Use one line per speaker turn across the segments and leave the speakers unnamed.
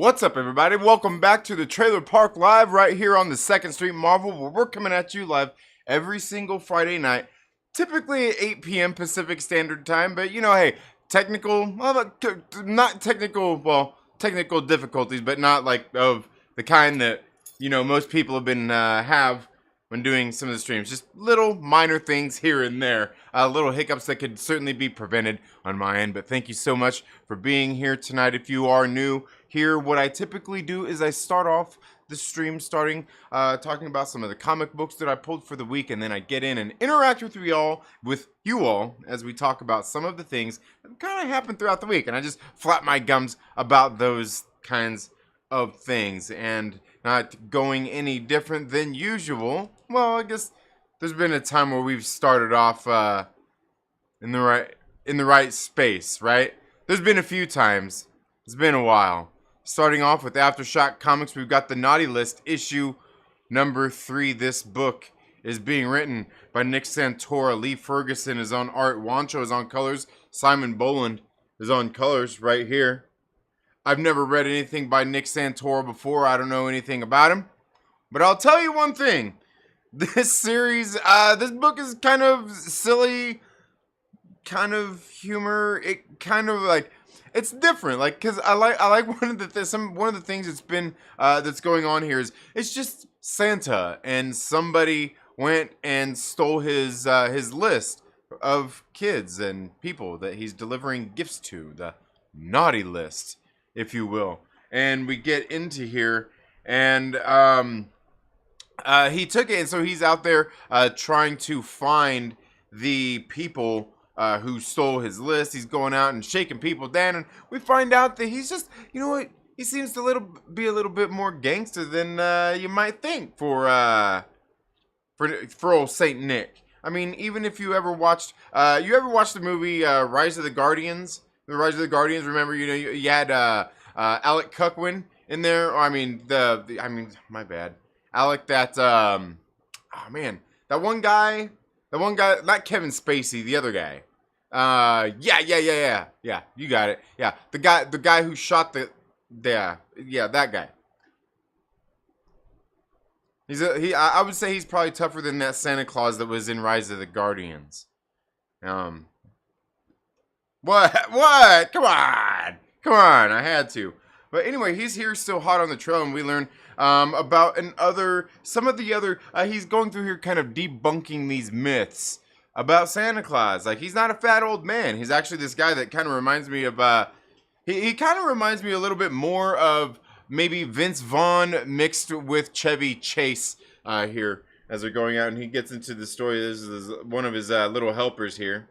What's up, everybody? Welcome back to the Trailer Park Live right here on the 2nd Street Marvel, where we're coming at you live every single Friday night, typically at 8 p.m. Pacific Standard Time. But, hey, technical difficulties, but not like of the kind that, most people have been, have when doing some of the streams. Just little minor things here and there, little hiccups that could certainly be prevented on my end. But thank you so much for being here tonight. If you are new here, what I typically do is I start off the stream talking about some of the comic books that I pulled for the week, and then I get in and interact with you all as we talk about some of the things that kind of happen throughout the week, and I just flap my gums about those kinds of things. And not going any different than usual, well, I guess there's been a time where we've started off in the right space, right? There's been a few times. It's been a while. Starting off with Aftershock Comics, we've got the Naughty List issue number 3. This book is being written by Nick Santora. Lee Ferguson is on art. Wancho is on colors. Simon Boland is on colors right here. I've never read anything by Nick Santora before. I don't know anything about him. But I'll tell you one thing. This series, this book is kind of silly, kind of humor. It kind of like, it's different. Like, cause I like one of the things that's been that's going on here is it's just Santa, and somebody went and stole his list of kids and people that he's delivering gifts to, the naughty list, if you will. And we get into here, and he took it, and so he's out there trying to find the people who stole his list. He's going out and shaking people down, and we find out that he's just, he seems to be a little bit more gangster than you might think for old Saint Nick. I mean, even if you ever watched the movie Rise of the Guardians. The Rise of the Guardians, remember, you had Alec Cuckwin in there. My bad. Alec, that one guy, not Kevin Spacey, the other guy. Yeah, you got it. Yeah, the guy who shot that guy. I would say he's probably tougher than that Santa Claus that was in Rise of the Guardians. What? Come on, I had to. But anyway, he's here still hot on the trail, and we learn about some of the other, he's going through here kind of debunking these myths about Santa Claus. Like, he's not a fat old man. He's actually this guy that kind of reminds me of, he kind of reminds me a little bit more of maybe Vince Vaughn mixed with Chevy Chase here as they're going out, and he gets into the story. This is one of his little helpers here.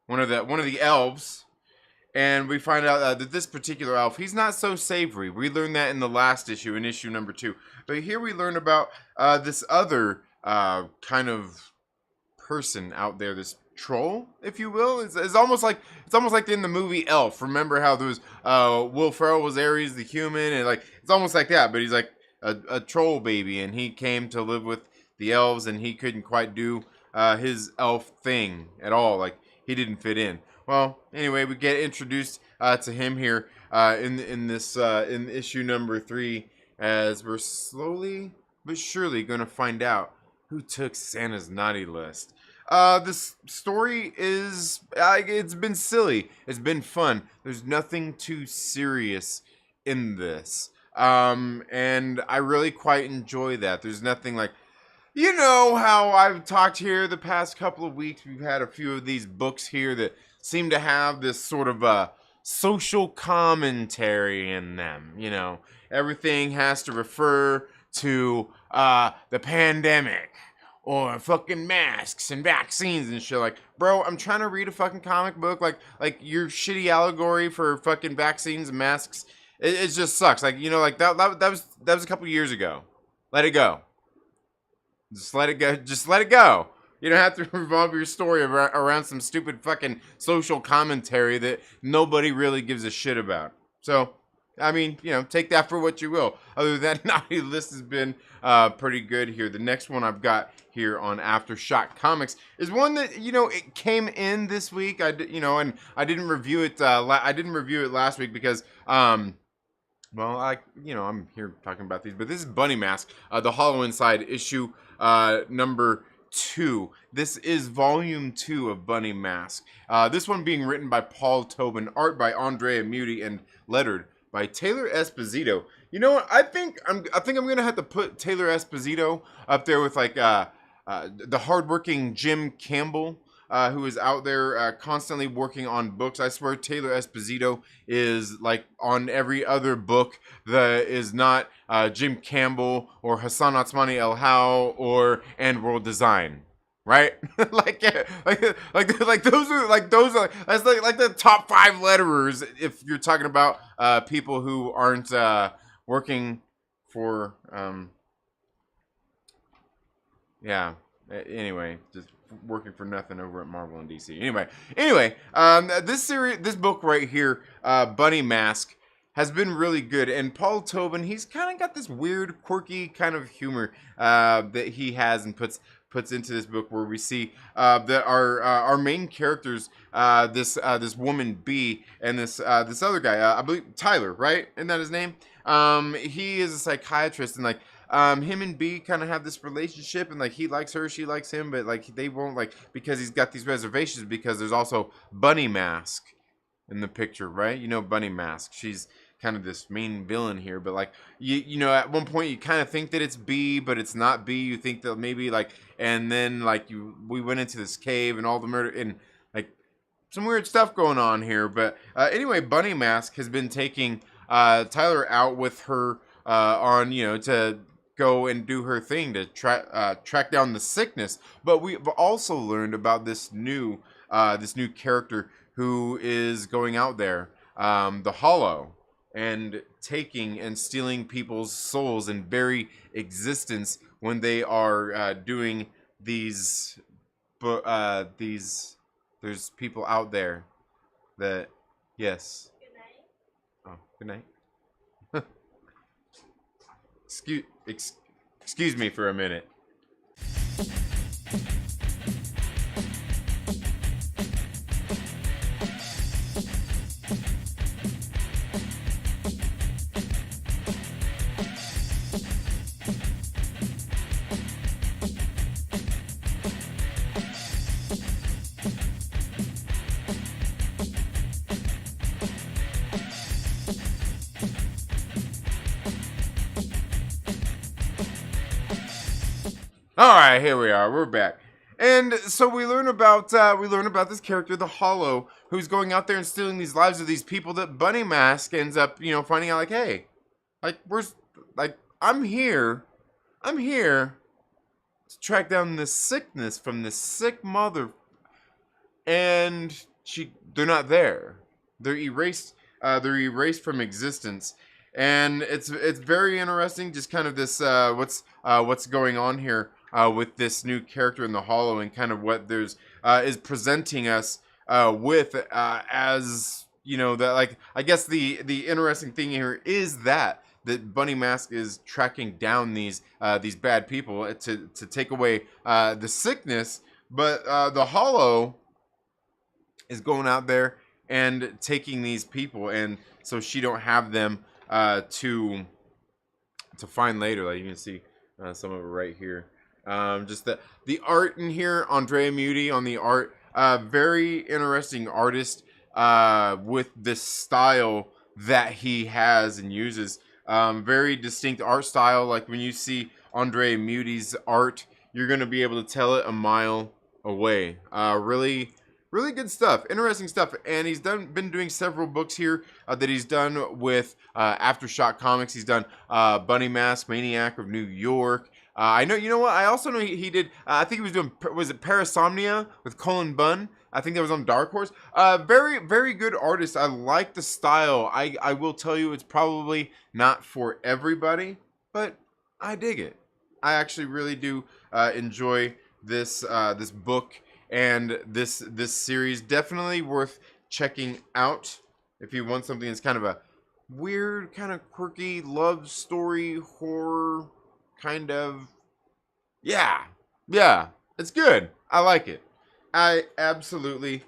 One of the elves, and we find out that this particular elf, he's not so savory. We learned that in the last issue, in issue number 2. But here we learn about this other kind of person out there, this troll, if you will. It's almost like in the movie Elf. Remember how there was Will Ferrell was Ares the human, and like it's almost like that. But he's like a troll baby, and he came to live with the elves, and he couldn't quite do his elf thing at all. Like, he didn't fit in. Well, anyway, we get introduced to him here in issue number 3, as we're slowly but surely going to find out who took Santa's naughty list. This story is it's been silly. It's been fun. There's nothing too serious in this, and I really quite enjoy that. There's nothing like, you know how I've talked here the past couple of weeks. We've had a few of these books here that seem to have this sort of social commentary in them. Everything has to refer to the pandemic or fucking masks and vaccines and shit. Like, bro, I'm trying to read a fucking comic book. Like your shitty allegory for fucking vaccines and masks. It just sucks. Like, that was a couple years ago. Let it go. Just let it go. Just let it go. You don't have to revolve your story around some stupid fucking social commentary that nobody really gives a shit about. So, I mean, take that for what you will. Other than that, Naughty List has been pretty good here. The next one I've got here on Aftershock Comics is one that, it came in this week. And I didn't review it. I didn't review it last week because Well, I'm here talking about these, but this is Bunny Mask, the Hollow Inside issue number 2. This is volume 2 of Bunny Mask. This one being written by Paul Tobin, art by Andrea Muti, and lettered by Taylor Esposito. You know what? I think I'm gonna have to put Taylor Esposito up there with like the hardworking Jim Campbell. Who is out there constantly working on books. I swear Taylor Esposito is like on every other book that is not Jim Campbell or Hassan Otsmani El How or And World Design. Right? like those are that's like the top 5 letterers if you're talking about people who aren't working for yeah. Anyway, just working for nothing over at Marvel and DC. Anyway, this book right here, Bunny Mask, has been really good. And Paul Tobin, he's kind of got this weird, quirky kind of humor that he has and puts into this book, where we see that our main characters, this woman B and this other guy, I believe Tyler, right? Isn't that his name? He is a psychiatrist, and like. Him and B kind of have this relationship, and like he likes her, she likes him, but like they won't, like, because he's got these reservations because there's also Bunny Mask in the picture, right? You know, Bunny Mask. She's kind of this main villain here, but like you know, at one point you kind of think that it's B, but it's not B. You think that maybe like, and then like we went into this cave and all the murder and like some weird stuff going on here. But anyway, Bunny Mask has been taking Tyler out with her on, you know, to go and do her thing to track down the sickness. But we've also learned about this new character who is going out there, the Hollow, and taking and stealing people's souls and very existence when they are doing these. There's people out there that, yes.
Good night.
Oh, good night. Excuse me for a minute. All right, here we are. We're back, and so we learn about this character, the Hollow, who's going out there and stealing these lives of these people. That Bunny Mask ends up, you know, finding out like, hey, like I'm here to track down this sickness from this sick mother, and they're not there. They're erased. They're erased from existence. And it's very interesting, just kind of this what's going on here with this new character in the Hollow, and kind of what there's is presenting us with as, you know, that, like, I guess the interesting thing here is that Bunny Mask is tracking down these bad people to take away the sickness, but the Hollow is going out there and taking these people, and so she don't have them to find later. Like you can see some of it right here. Just the art in here, Andrea Muti on the art. Very interesting artist with this style that he has and uses. Very distinct art style. Like when you see Andrea Muti's art, you're going to be able to tell it a mile away. Really good stuff, interesting stuff, and he's been doing several books here that he's done with Aftershock Comics. He's done Bunny Mask, Maniac of New York. I know, you know what? I also know he did. I think he was doing, was it Parasomnia with Colin Bunn? I think that was on Dark Horse. Very, very good artist. I like the style. I will tell you, it's probably not for everybody, but I dig it. I actually really do enjoy this this book. And this series, definitely worth checking out if you want something that's kind of a weird, kind of quirky love story, horror, kind of. Yeah, it's good. I like it. I absolutely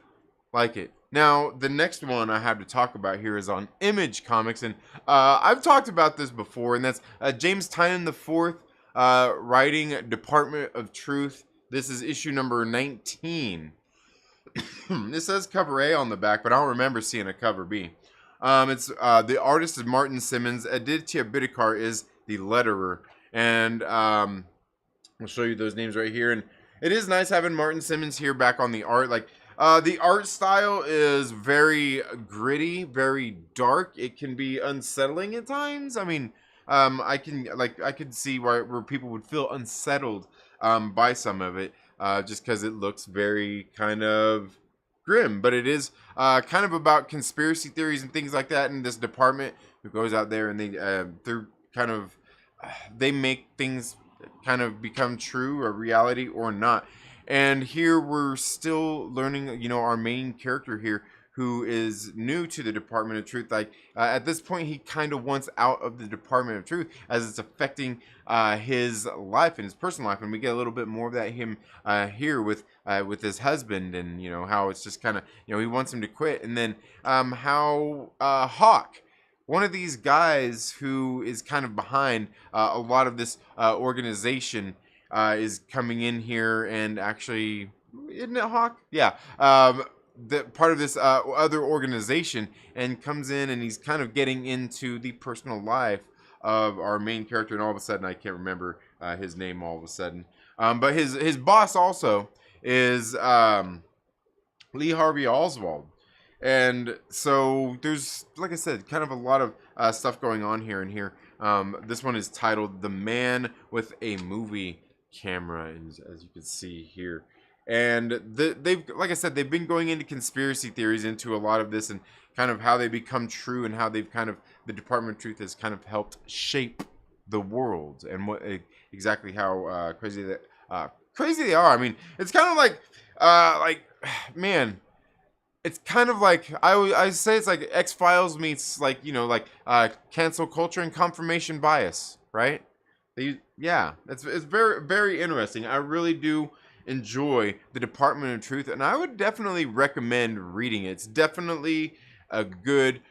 like it. Now, the next one I have to talk about here is on Image Comics, and I've talked about this before, and that's James Tynion IV, writing Department of Truth. This is issue number 19. It says cover A on the back, but I don't remember seeing a cover B. It's the artist is Martin Simmons. Aditya Bidikar is the letterer, and I'll show you those names right here. And it is nice having Martin Simmons here back on the art. Like the art style is very gritty, very dark. It can be unsettling at times. I mean, I could see where people would feel unsettled by some of it, just because it looks very kind of grim. But it is kind of about conspiracy theories and things like that in this department who goes out there and they're kind of they make things kind of become true or reality or not. And here we're still learning, you know, our main character here, who is new to the Department of Truth. Like at this point, he kind of wants out of the Department of Truth as it's affecting his life and his personal life. And we get a little bit more of that him here with his husband, and you know how it's just kind of, you know, he wants him to quit. And then how Hawk, one of these guys who is kind of behind a lot of this organization, is coming in here and actually, isn't it Hawk? Yeah. The part of this other organization, and comes in and he's kind of getting into the personal life of our main character, and all of a sudden I can't remember his name all of a sudden. But his boss also is Lee Harvey Oswald. And so there's, like I said, kind of a lot of stuff going on here. And here, this one is titled "The Man with a Movie Camera," as you can see here. And they've, like I said, they've been going into conspiracy theories into a lot of this, and kind of how they become true, and how they've kind of, the Department of Truth has kind of helped shape the world, and what exactly how crazy they are. I mean, it's kind of like man, it's kind of like I say it's like X-Files meets, like, you know, like cancel culture and confirmation bias, right? Yeah, it's very, very interesting. I really do enjoy the Department of Truth, and I would definitely recommend reading it. It's definitely a good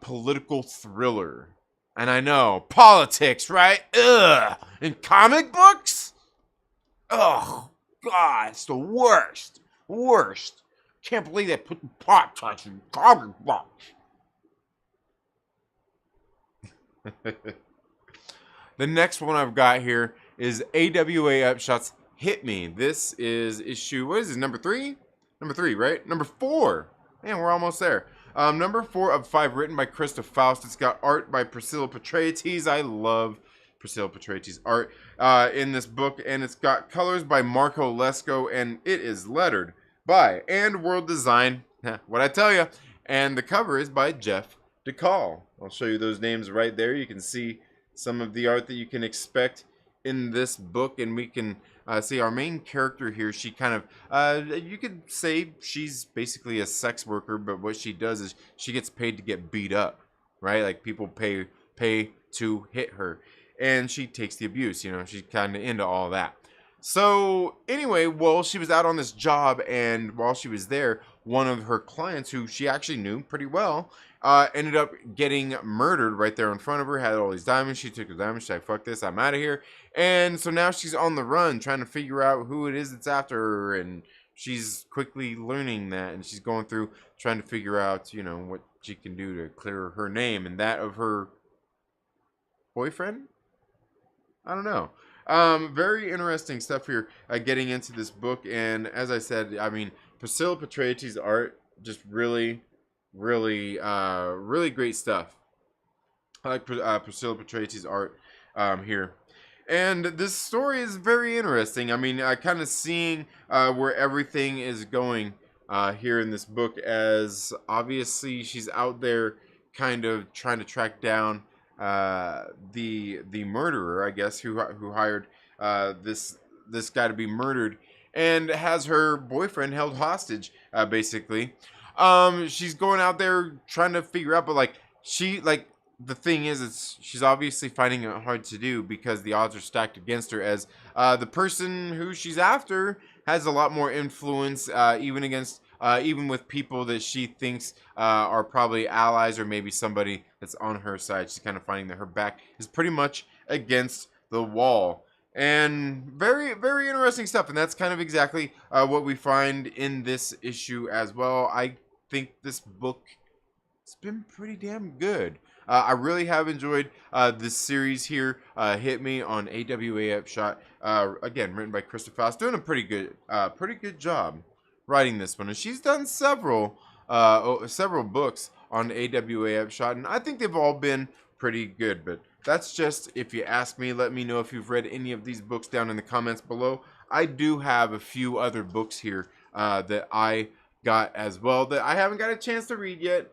political thriller. And I know, politics, right? Ugh. In comic books? Ugh. God, it's the worst. Worst. Can't believe they put pot touch in comic books. The next one I've got here is AWA Upshot's Hit Me. This is issue, what is this, number 3? Number 3, right? Number 4. Man, we're almost there. Number 4 of 5, written by Krista Faust. It's got art by Priscilla Patriotes. I love Priscilla Patriotes' art in this book. And it's got colors by Marco Lesko. And it is lettered by And World Design. What I tell you. And the cover is by Jeff DeCall. I'll show you those names right there. You can see some of the art that you can expect in this book. And we can see our main character here. She kind of, you could say she's basically a sex worker, but what she does is she gets paid to get beat up, right? Like people pay to hit her, and she takes the abuse. You know, she's kind of into all that. So anyway, well, she was out on this job, and while she was there, one of her clients, who she actually knew pretty well, ended up getting murdered right there in front of her. Had all these diamonds. She took the diamonds. She's like, fuck this, I'm out of here. And so now she's on the run, trying to figure out who it is that's after her. And she's quickly learning that. And she's going through trying to figure out, you know, what she can do to clear her name and that of her boyfriend. I don't know. Very interesting stuff here, getting into this book. And as I said, I mean, Priscilla Patriotes' art, just really great stuff. I like Priscilla Patriotes' art here. And this story is very interesting. I mean, kind of seeing where everything is going here in this book, as obviously she's out there kind of trying to track down the murderer, I guess, who hired this guy to be murdered, and has her boyfriend held hostage, basically. She's going out there trying to figure out, but the thing is, she's obviously finding it hard to do because the odds are stacked against her, as the person who she's after has a lot more influence, even against even with people that she thinks are probably allies or maybe somebody that's on her side. She's kind of finding that her back is pretty much against the wall. And very, very interesting stuff. And that's kind of exactly what we find in this issue as well. I think this book has been pretty damn good. I really have enjoyed this series here. Hit Me on AWA Upshot. Again, written by Krista Faust, doing a pretty good job writing this one. And she's done several books on AWA Upshot, and I think they've all been pretty good. But that's just if you ask me. Let me know if you've read any of these books down in the comments below. I do have a few other books here that I got as well that I haven't got a chance to read yet.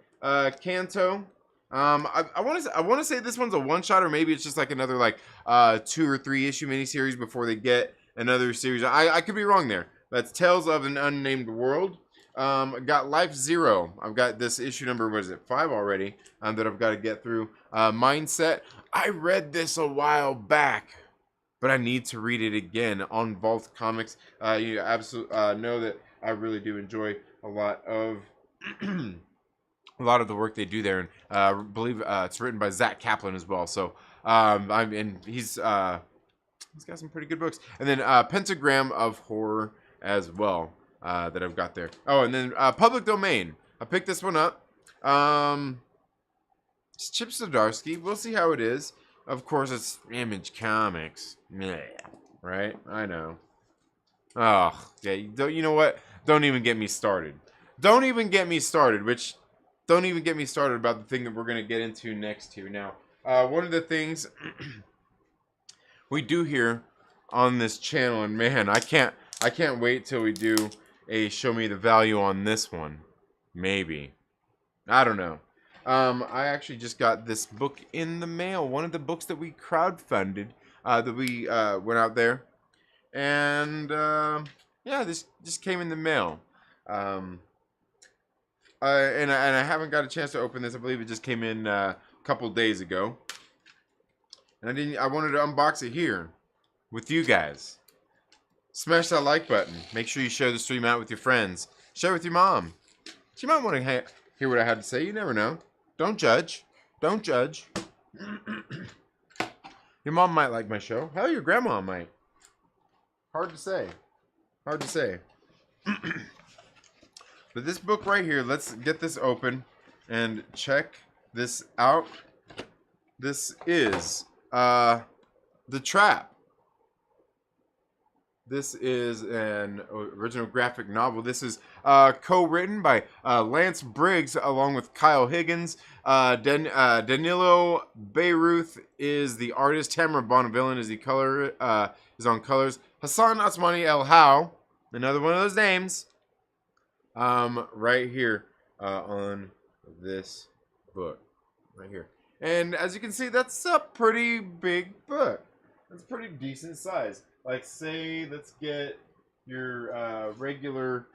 Kanto. I want to say this one's a one shot, or maybe it's just like another like 2 or 3 issue miniseries before they get another series. I could be wrong there. That's Tales of an Unnamed World. I got Life Zero. I've got this issue number, what is it, 5 already, that I've got to get through. Mindset. I read this a while back, but I need to read it again on Vault Comics. You absolutely know that I really do enjoy a lot of the work they do there, and I believe it's written by Zach Kaplan as well. So he's got some pretty good books. And then Pentagram of Horror as well that I've got there. Oh, and then Public Domain. I picked this one up. It's Chip Zdarsky. We'll see how it is. Of course, it's Image Comics. Yeah, right? I know. Oh, yeah. You know what? Don't even get me started. Don't even get me started about the thing that we're going to get into next here. Now, one of the things we do here on this channel, and man, I can't wait till we do a show me the value on this one. Maybe. I don't know. I actually just got this book in the mail. One of the books that we crowdfunded, that we went out there. And, yeah, this just came in the mail. And I haven't got a chance to open this. I believe it just came in a couple days ago. And I wanted to unbox it here with you guys. Smash that like button. Make sure you share the stream out with your friends. Share with your mom. She might want to hear what I had to say. You never know. Don't judge. Don't judge. Your mom might like my show. Hell, your grandma might. Hard to say. Hard to say. But this book right here, let's get this open and check this out. This is The Trap. This is an original graphic novel. This is co-written by Lance Briggs along with Kyle Higgins. Danilo Beyruth is the artist. Tamara Bonneville is the color is on colors. Hassan Asmani El How, another one of those names, right here on this book, right here. And as you can see, that's a pretty big book. That's pretty decent size. Like, say, let's get your regular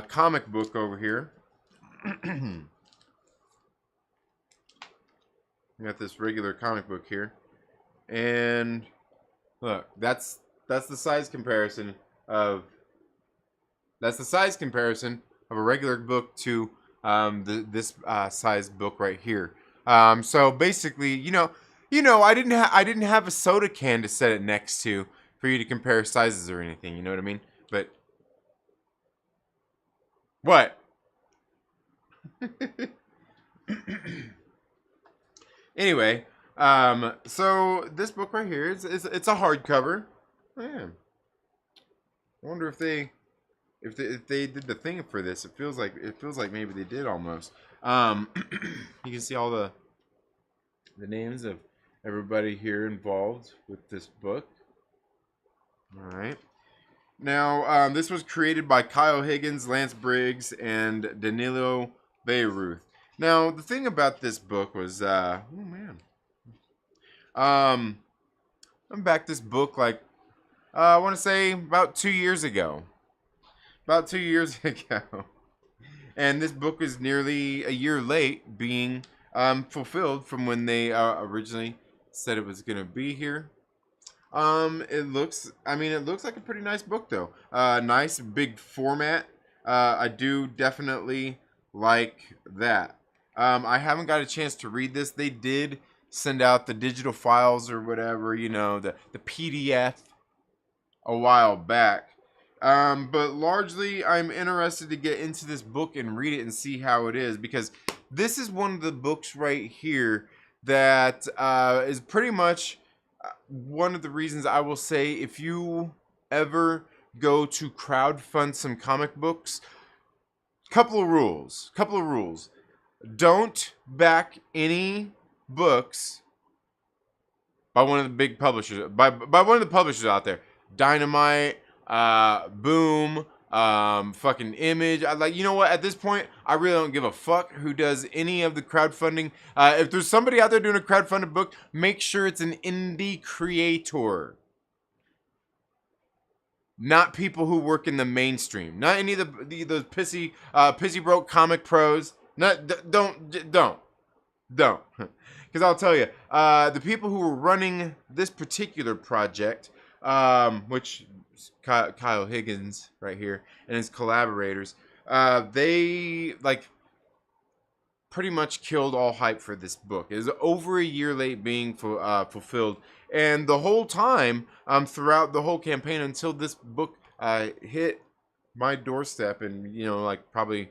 comic book over here. You got this regular comic book here, and look, that's the size comparison of a regular book to this size book right here. So basically, you know, I didn't have a soda can to set it next to for you to compare sizes or anything. You know what I mean? But what? Anyway, so this book right here it's a hardcover. Man, I wonder if they did the thing for this. It feels like maybe they did almost. You can see all the names of everybody here involved with this book. All right. Now, this was created by Kyle Higgins, Lance Briggs, and Danilo Beyruth. Now, the thing about this book was, oh man, I'm back this book like, I want to say about 2 years ago. About 2 years ago. And this book is nearly a year late being fulfilled from when they originally said it was going to be here. It looks like a pretty nice book though. Nice big format. I do definitely like that. I haven't got a chance to read this. They did send out the digital files or whatever, the PDF a while back. But largely, I'm interested to get into this book and read it and see how it is, because this is one of the books right here that is pretty much one of the reasons I will say, if you ever go to crowdfund some comic books, couple of rules. Don't back any books by one of the big publishers, by one of the publishers out there. Dynamite, Boom, fucking Image. You know what? At this point, I really don't give a fuck who does any of the crowdfunding. If there's somebody out there doing a crowdfunded book, make sure it's an indie creator. Not people who work in the mainstream. Not any of those pissy broke comic pros. Don't. Because I'll tell you, the people who were running this particular project, which Kyle Higgins right here and his collaborators, they pretty much killed all hype for this book. It was over a year late being fulfilled, and the whole time, throughout the whole campaign until this book hit my doorstep, and probably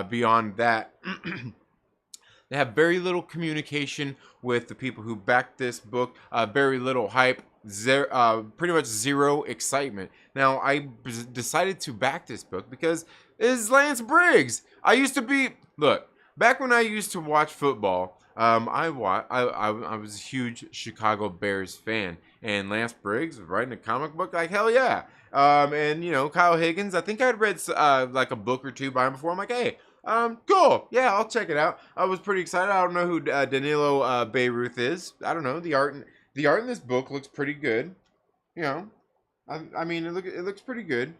beyond that. They have very little communication with the people who backed this book, very little hype, pretty much zero excitement. Now, I decided to back this book because it's Lance Briggs. Back when I used to watch football, I was a huge Chicago Bears fan, and Lance Briggs was writing a comic book, like, hell yeah. And Kyle Higgins, I think I'd read like a book or two by him before. I'm like, hey, cool. Yeah, I'll check it out. I was pretty excited. I don't know who Danilo Beirut is. I don't know. The art in this book looks pretty good. I mean, it looks pretty good.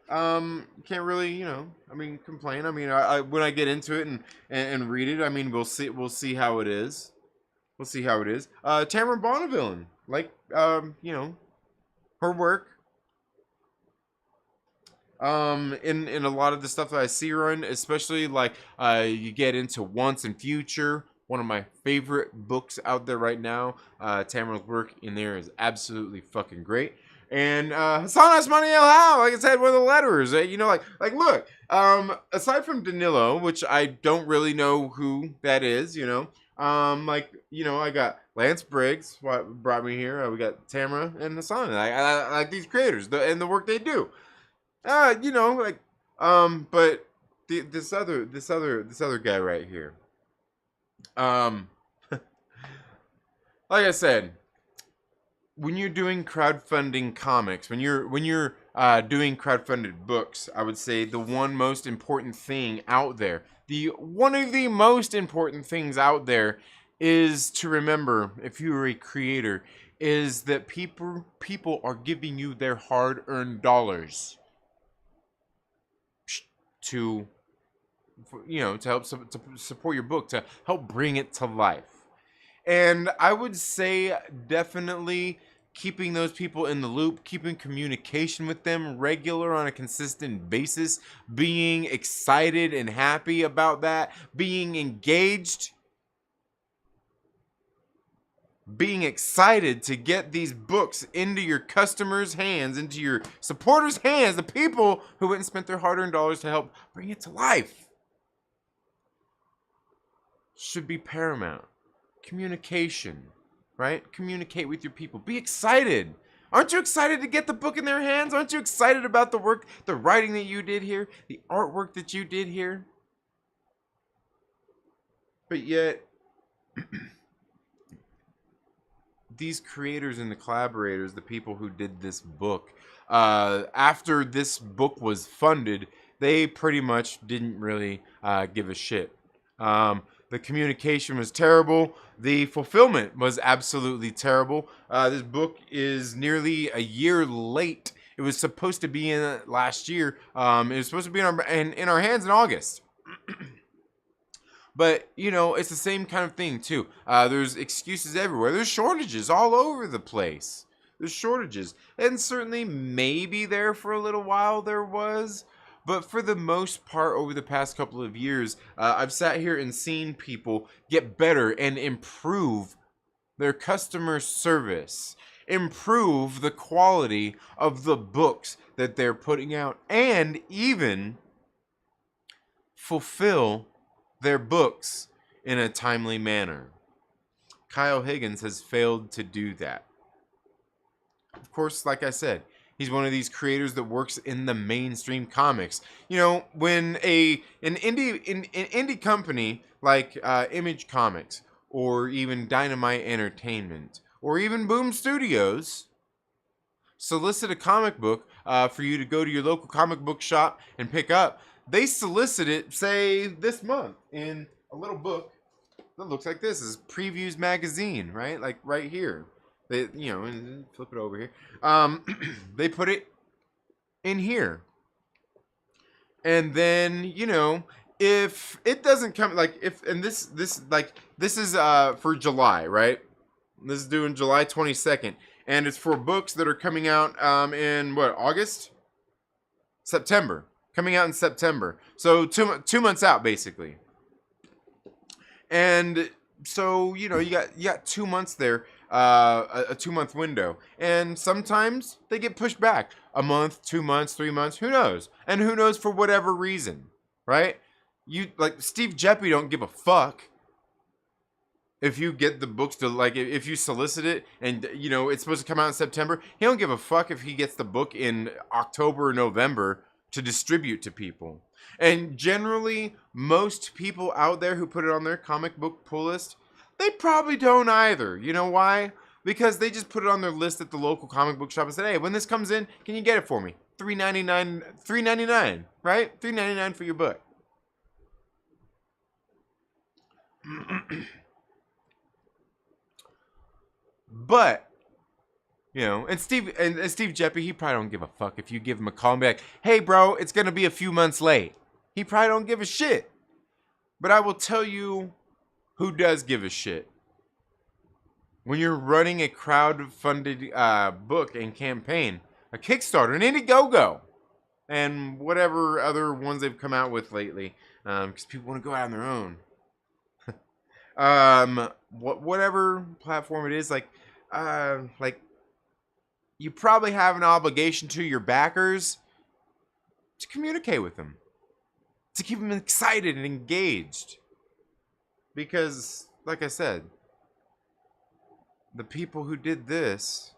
Can't really, complain. I mean, I when I get into it and read it, I mean, we'll see how it is. We'll see how it is. Tamara Bonneville, her work. In a lot of the stuff that I see her in, especially you get into Once and Future, one of my favorite books out there right now. Tamara's work in there is absolutely fucking great. And Hassan Asmani El Hal, like I said, one of the letters. Look, aside from Danilo, which I don't really know who that is, I got Lance Briggs, what brought me here. We got Tamara and Hassan. I like these creators and the work they do. But this other guy right here. Like I said, when you're doing crowdfunding comics, when you're doing crowdfunded books, I would say one of the most important things out there is to remember, if you're a creator, is that people are giving you their hard-earned dollars to help to support your book, to help bring it to life. And I would say definitely keeping those people in the loop, keeping communication with them regular on a consistent basis, being excited and happy about that, being engaged, being excited to get these books into your customers' hands, into your supporters' hands, the people who went and spent their hard-earned dollars to help bring it to life, should be paramount. Communication, right? Communicate with your people. Be excited. Aren't you excited to get the book in their hands? Aren't you excited about the work, the writing that you did here, the artwork that you did here? But yet, these creators and the collaborators, the people who did this book, after this book was funded, they pretty much didn't really give a shit. The communication was terrible. The fulfillment was absolutely terrible. This book is nearly a year late. It was supposed to be in last year. It was supposed to be in our hands in August. But, it's the same kind of thing, too. There's excuses everywhere. There's shortages all over the place. There's shortages. And certainly maybe there for a little while there was. But for the most part, over the past couple of years, I've sat here and seen people get better and improve their customer service, improve the quality of the books that they're putting out, and even fulfill their books in a timely manner. Kyle Higgins has failed to do that. Of course, like I said, he's one of these creators that works in the mainstream comics. You know, when an indie company like Image Comics or even Dynamite Entertainment or even Boom Studios solicit a comic book for you to go to your local comic book shop and pick up, they solicit it, say, this month in a little book that looks like this. This is Previews Magazine, right? Like right here. They, you know, and flip it over here. They put it in here. And then, you know, if it doesn't come, like, if, and this is for July, right? This is due on July 22nd. And it's for books that are coming out in, what, August? September. Coming out in September. So 2 months out, basically. And so, you know, you got 2 months there, a 2-month window. And sometimes they get pushed back. A month, 2 months, 3 months, who knows? And who knows for whatever reason, right? You, like, Steve Jeppy don't give a fuck if you get the books to, like, if you solicit it and, you know, it's supposed to come out in September. He don't give a fuck if he gets the book in October or November to distribute to people. And generally, most people out there who put it on their comic book pull list, they probably don't either. You know why? Because they just put it on their list at the local comic book shop and said, hey, when this comes in, can you get it for me? $3.99, right? $3.99 for your book. But, you know, and Steve Jeppy, he probably don't give a fuck if you give him a call and be like, hey, bro, it's going to be a few months late. He probably don't give a shit. But I will tell you who does give a shit. When you're running a crowd-funded book and campaign, a Kickstarter, an Indiegogo, and whatever other ones they've come out with lately, because people want to go out on their own. Whatever platform it is, like you probably have an obligation to your backers to communicate with them, to keep them excited and engaged. Because, like I said, the people who did this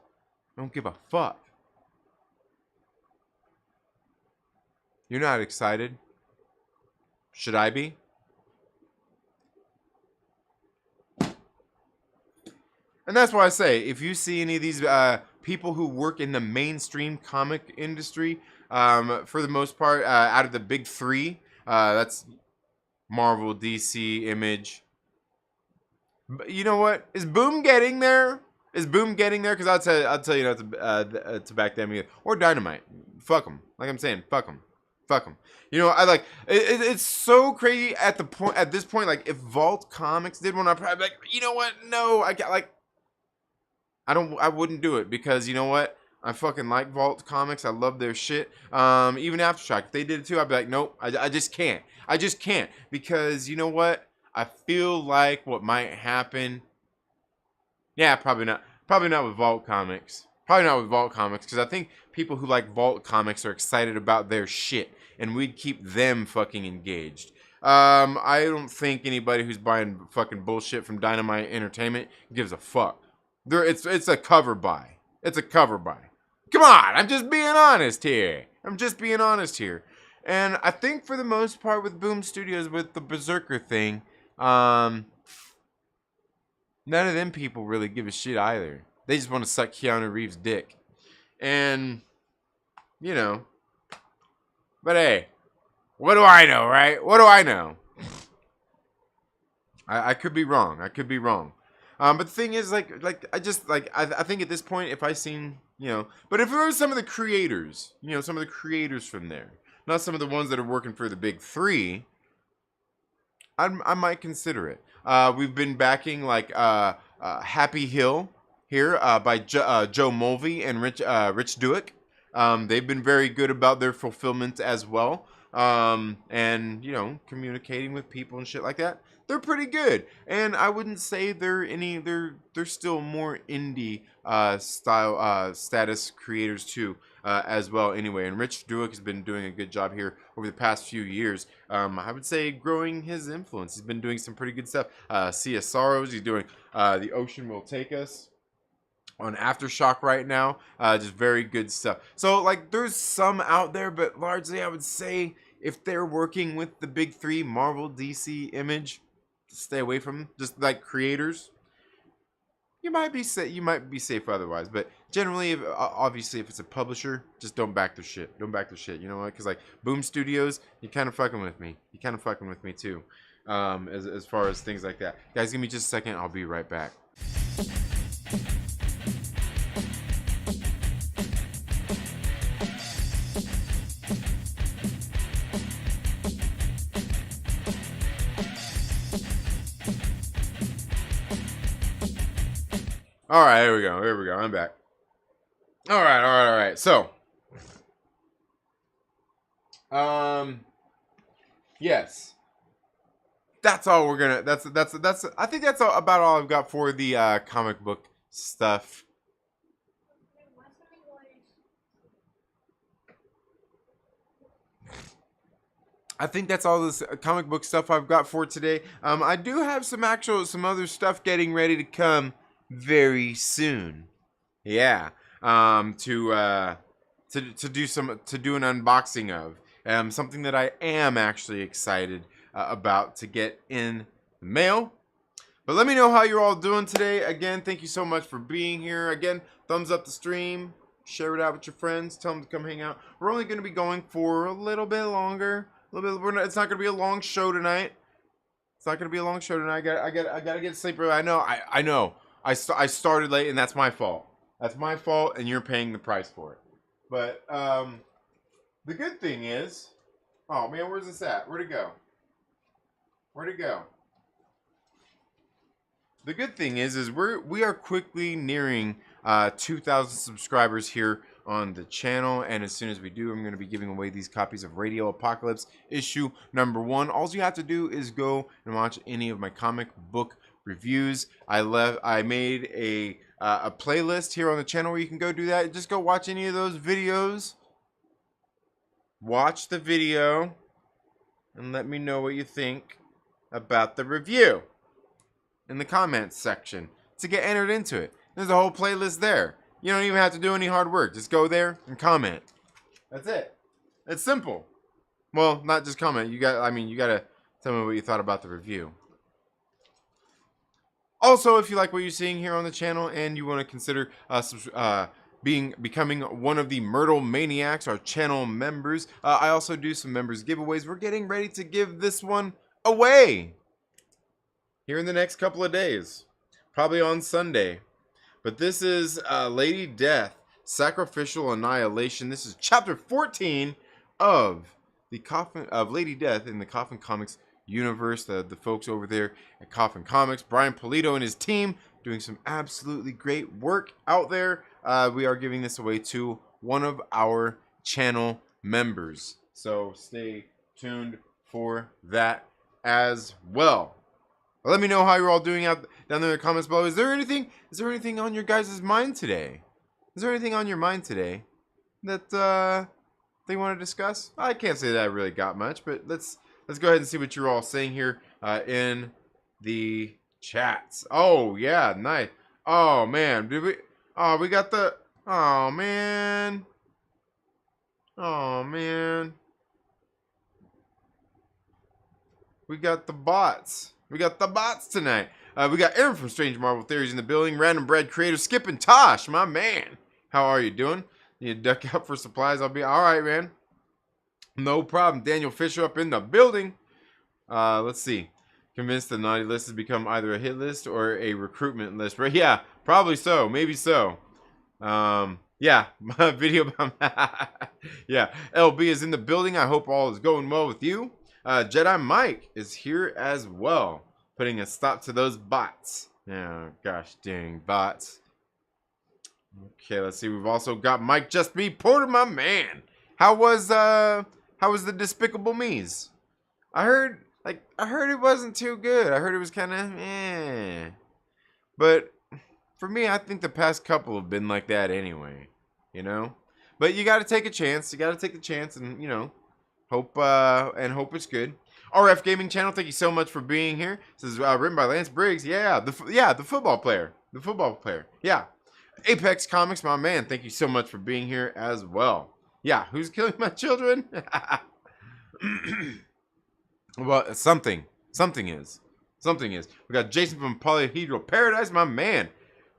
don't give a fuck. You're not excited. Should I be? And that's why I say, if you see any of these people who work in the mainstream comic industry, for the most part, out of the big three, that's Marvel, DC, Image. You know what? Is Boom getting there? Because I'll tell you not to back them either. Or Dynamite. Fuck them. Like I'm saying, fuck them. You know, I like it's so crazy at this point. Like, if Vault Comics did one, I'd probably be like, you know what? No, I wouldn't do it, because you know what? I fucking like Vault Comics. I love their shit. Even Aftershock, if they did it too, I'd be like, nope, I just can't. Because you know what? I feel like what might happen. Yeah, probably not with Vault Comics. Because I think people who like Vault Comics are excited about their shit, and we'd keep them fucking engaged. I don't think anybody who's buying fucking bullshit from Dynamite Entertainment gives a fuck. It's a cover buy. Come on, I'm just being honest here. And I think for the most part with Boom Studios, with the Berserker thing, none of them people really give a shit either. They just want to suck Keanu Reeves' dick. And, you know. But hey, what do I know, right? What do I know? I could be wrong. But the thing is, I think at this point, if I seen, you know, but if it were some of the creators, from there, not some of the ones that are working for the big three, I might consider it. We've been backing Happy Hill here by Joe Mulvey and Rich Duick. They've been very good about their fulfillment as well. and communicating with people and shit like that. They're pretty good, and I wouldn't say they're still more indie style status creators too, as well. Anyway, and Rich Duick has been doing a good job here over the past few years. I would say growing his influence. He's been doing some pretty good stuff. Sea of Sorrows. He's doing The Ocean Will Take Us on Aftershock right now. Just very good stuff. So like there's some out there, but largely I would say if they're working with the big three, Marvel, DC, Image, stay away from them. Just like creators. You might be safe otherwise, but generally, obviously, if it's a publisher, just don't back their shit. Don't back their shit. You know what? Because like Boom Studios, you kind of fucking with me. You kind of fucking with me too, as far as things like that. Guys, give me just a second. I'll be right back. All right, here we go. I'm back. All right. So, yes, that's all we're gonna. That's. I think that's about all I've got for the comic book stuff. I think that's all this comic book stuff I've got for today. I do have some other stuff getting ready to come very soon. Yeah. To do an unboxing of. Something that I am actually excited about to get in the mail. But let me know how you're all doing today. Again, thank you so much for being here. Again, thumbs up the stream. Share it out with your friends. Tell them to come hang out. We're only going to be going for a little bit longer. It's not going to be a long show tonight. I gotta get sleep early. I know. I started late, and that's my fault. And you're paying the price for it. But the good thing is, oh man, where's this at? Where'd it go? The good thing is we are quickly nearing 2,000 subscribers here on the channel, and as soon as we do, I'm going to be giving away these copies of Radio Apocalypse issue number 1. All you have to do is go and watch any of my comic book reviews. I made a playlist here on the channel where you can go do that. Just go watch any of those videos. Watch the video and let me know what you think about the review in the comments section to get entered into it. There's a whole playlist there. You don't even have to do any hard work. Just go there and comment. That's it. It's simple. Well, not just comment. You gotta tell me what you thought about the review. Also, if you like what you're seeing here on the channel and you want to consider becoming one of the Myrtle Maniacs, our channel members, I also do some members giveaways. We're getting ready to give this one away here in the next couple of days, probably on Sunday. But this is Lady Death, Sacrificial Annihilation. This is chapter 14 of Lady Death in the Coffin Comics universe. The folks over there at Coffin Comics, Brian Polito and his team, doing some absolutely great work out there. We are giving this away to one of our channel members, so stay tuned for that as well. Let me know how you're all doing out down there in the comments below. Is there anything on your guys' mind today? Is there anything on your mind today that they want to discuss? I can't say that I really got much, but let's go ahead and see what you're all saying here in the chats. Oh yeah, nice. Oh man, we got the. Oh man. We got the bots. We got the bots tonight. We got Aaron from Strange Marvel Theories in the building. Random Bread creator Skip and Tosh, my man. How are you doing? You duck out for supplies? I'll be all right, man. No problem. Daniel Fisher up in the building. Let's see. Convinced the naughty list has become either a hit list or a recruitment list, right? Yeah, probably so. Maybe so. Yeah, my video about yeah. LB is in the building. I hope all is going well with you. Jedi Mike is here as well, putting a stop to those bots. Oh, gosh dang bots. Okay, let's see. We've also got Mike Just Be Porter, my man. How was How was the Despicable Me's? I heard it wasn't too good. I heard it was kind of But for me, I think the past couple have been like that anyway. You know. But you got to take a chance. You got to take the chance, and hope it's good. RF Gaming Channel, thank you so much for being here. This is written by Lance Briggs. Yeah, the football player. The football player. Yeah. Apex Comics, my man. Thank you so much for being here as well. Yeah, who's killing my children? Well, something is. We got Jason from Polyhedral Paradise, my man.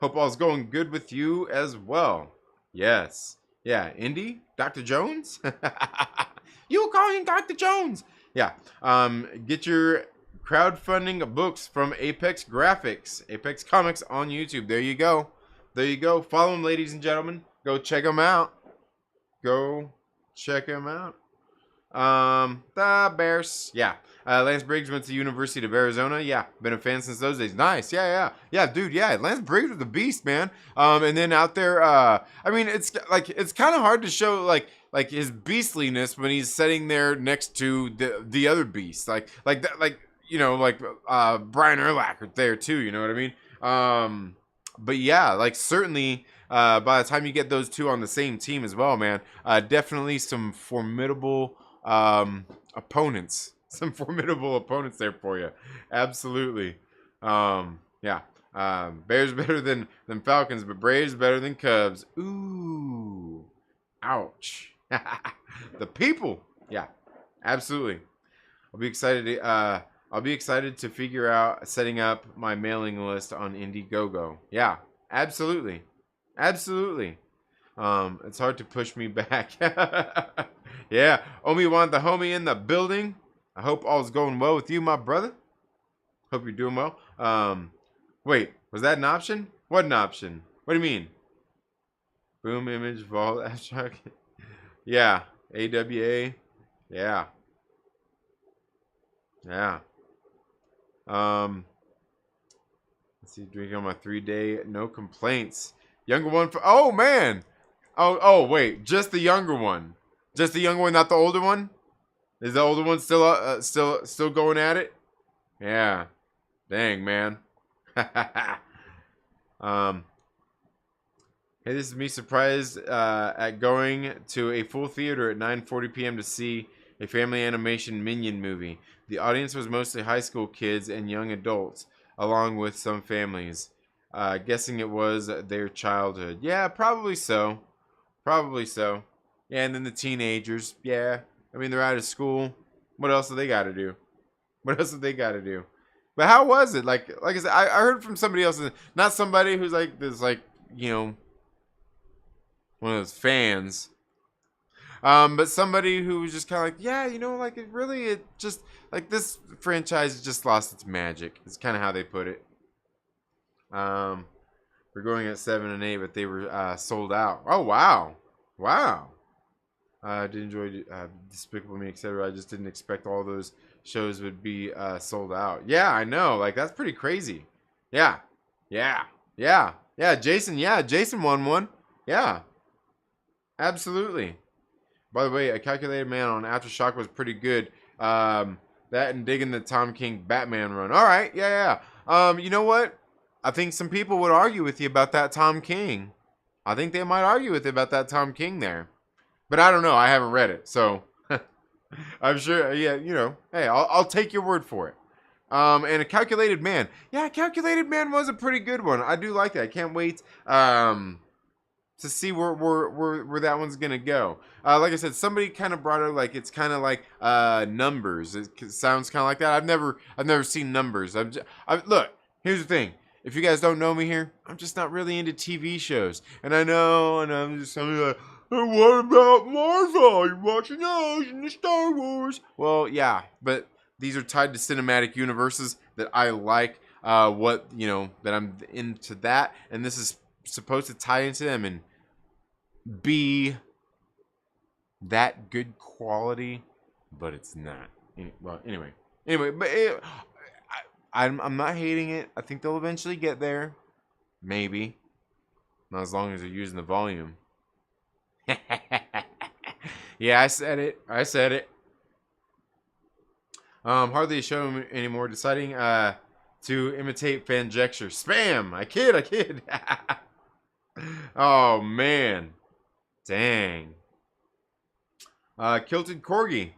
Hope all's going good with you as well. Yes. Yeah, Indy? Dr. Jones? You call him Dr. Jones. Yeah. Get your crowdfunding books from Apex Graphics, Apex Comics on YouTube. There you go. Follow them, ladies and gentlemen. Go check them out. The Bears. Yeah. Lance Briggs went to the University of Arizona. Yeah. Been a fan since those days. Nice. Yeah, dude. Yeah. Lance Briggs was a beast, man. And then out there, I mean, it's kind of hard to show like his beastliness when he's sitting there next to the other beasts. Brian Urlacher there too. You know what I mean? But yeah, certainly, by the time you get those two on the same team as well, man, definitely some formidable opponents. Some formidable opponents there for you. Absolutely. Yeah. Bears better than Falcons, but Braves better than Cubs. Ooh. Ouch. The people. Yeah. Absolutely. I'll be excited to figure out setting up my mailing list on Indiegogo. Yeah. Absolutely. It's hard to push me back. Yeah. Obi-Juan, the homie in the building. I hope all's going well with you, my brother. Hope you're doing well. Wait, was that an option? What an option? What do you mean? Boom, image, vault, abstract. Yeah. AWA. Yeah. Let's see, drinking on my 3-day, no complaints. Younger one oh man. Oh wait, just the younger one. Just the younger one, not the older one? Is the older one still going at it? Yeah. Dang, man. Hey, this is me surprised at going to a full theater at 9:40 p.m. to see a family animation Minion movie. The audience was mostly high school kids and young adults, along with some families. Guessing it was their childhood. Yeah, probably so. Yeah, and then the teenagers. Yeah. I mean, they're out of school. What else do they got to do? But how was it? Like I said, I heard from somebody else, not somebody who's like this, one of those fans. But somebody who was just kind of like, yeah, it just like this franchise just lost its magic. It's kind of how they put it. We're going at 7 and 8, but they were sold out. Oh wow. I did enjoy Despicable Me, etc. I just didn't expect all those shows would be sold out. Yeah, I know. That's pretty crazy. Yeah. Jason won one. Yeah. Absolutely. By the way, A Calculated Man on Aftershock was pretty good. That and digging the Tom King Batman run. All right. Yeah. You know what? I think some people would argue with you about that Tom King. I think they might argue with you about that Tom King there. But I don't know. I haven't read it. So I'm sure. Yeah, hey, I'll take your word for it. And A Calculated Man. Yeah, Calculated Man was a pretty good one. I do like that. I can't wait to see where that one's gonna go. Like I said, somebody kind of brought it it's kind of like Numbers. It sounds kind of like that. I've never seen Numbers. Look. Here's the thing. If you guys don't know me here, I'm just not really into TV shows. And I know, and I'm just like, what about Marvel? You're watching those in the Star Wars. Well, yeah, but these are tied to cinematic universes that I like. That I'm into that, and this is supposed to tie into them and be that good quality, but it's not. Well, anyway, but I'm not hating it. I think they'll eventually get there. Maybe. Not as long as they're using the volume. Yeah, I said it. I said it. Hardly a show anymore. Deciding to imitate Fanjecture. Spam. I kid. Oh man. Dang. Kilted Corgi.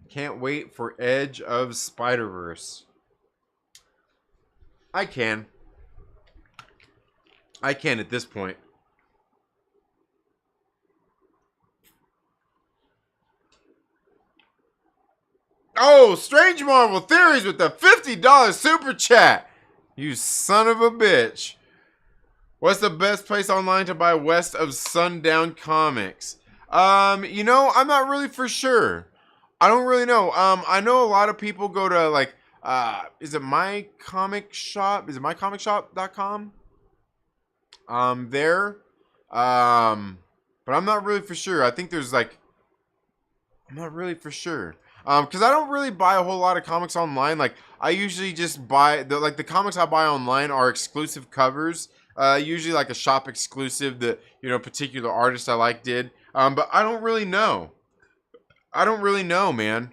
Can't wait for Edge of Spider-Verse. I can at this point. Oh, Strange Marvel Theories with the $50 super chat. You son of a bitch. What's the best place online to buy west of Sundown Comics? I'm not really for sure. I don't really know. I know a lot of people go to like, is it My Comic Shop? Is it mycomicshop.com? There. But I'm not really for sure. I think there's like, I'm not really for sure. Because I don't really buy a whole lot of comics online. Like, I usually just buy the comics I buy online are exclusive covers. Usually like a shop exclusive that particular artist I like did. But I don't really know. Man.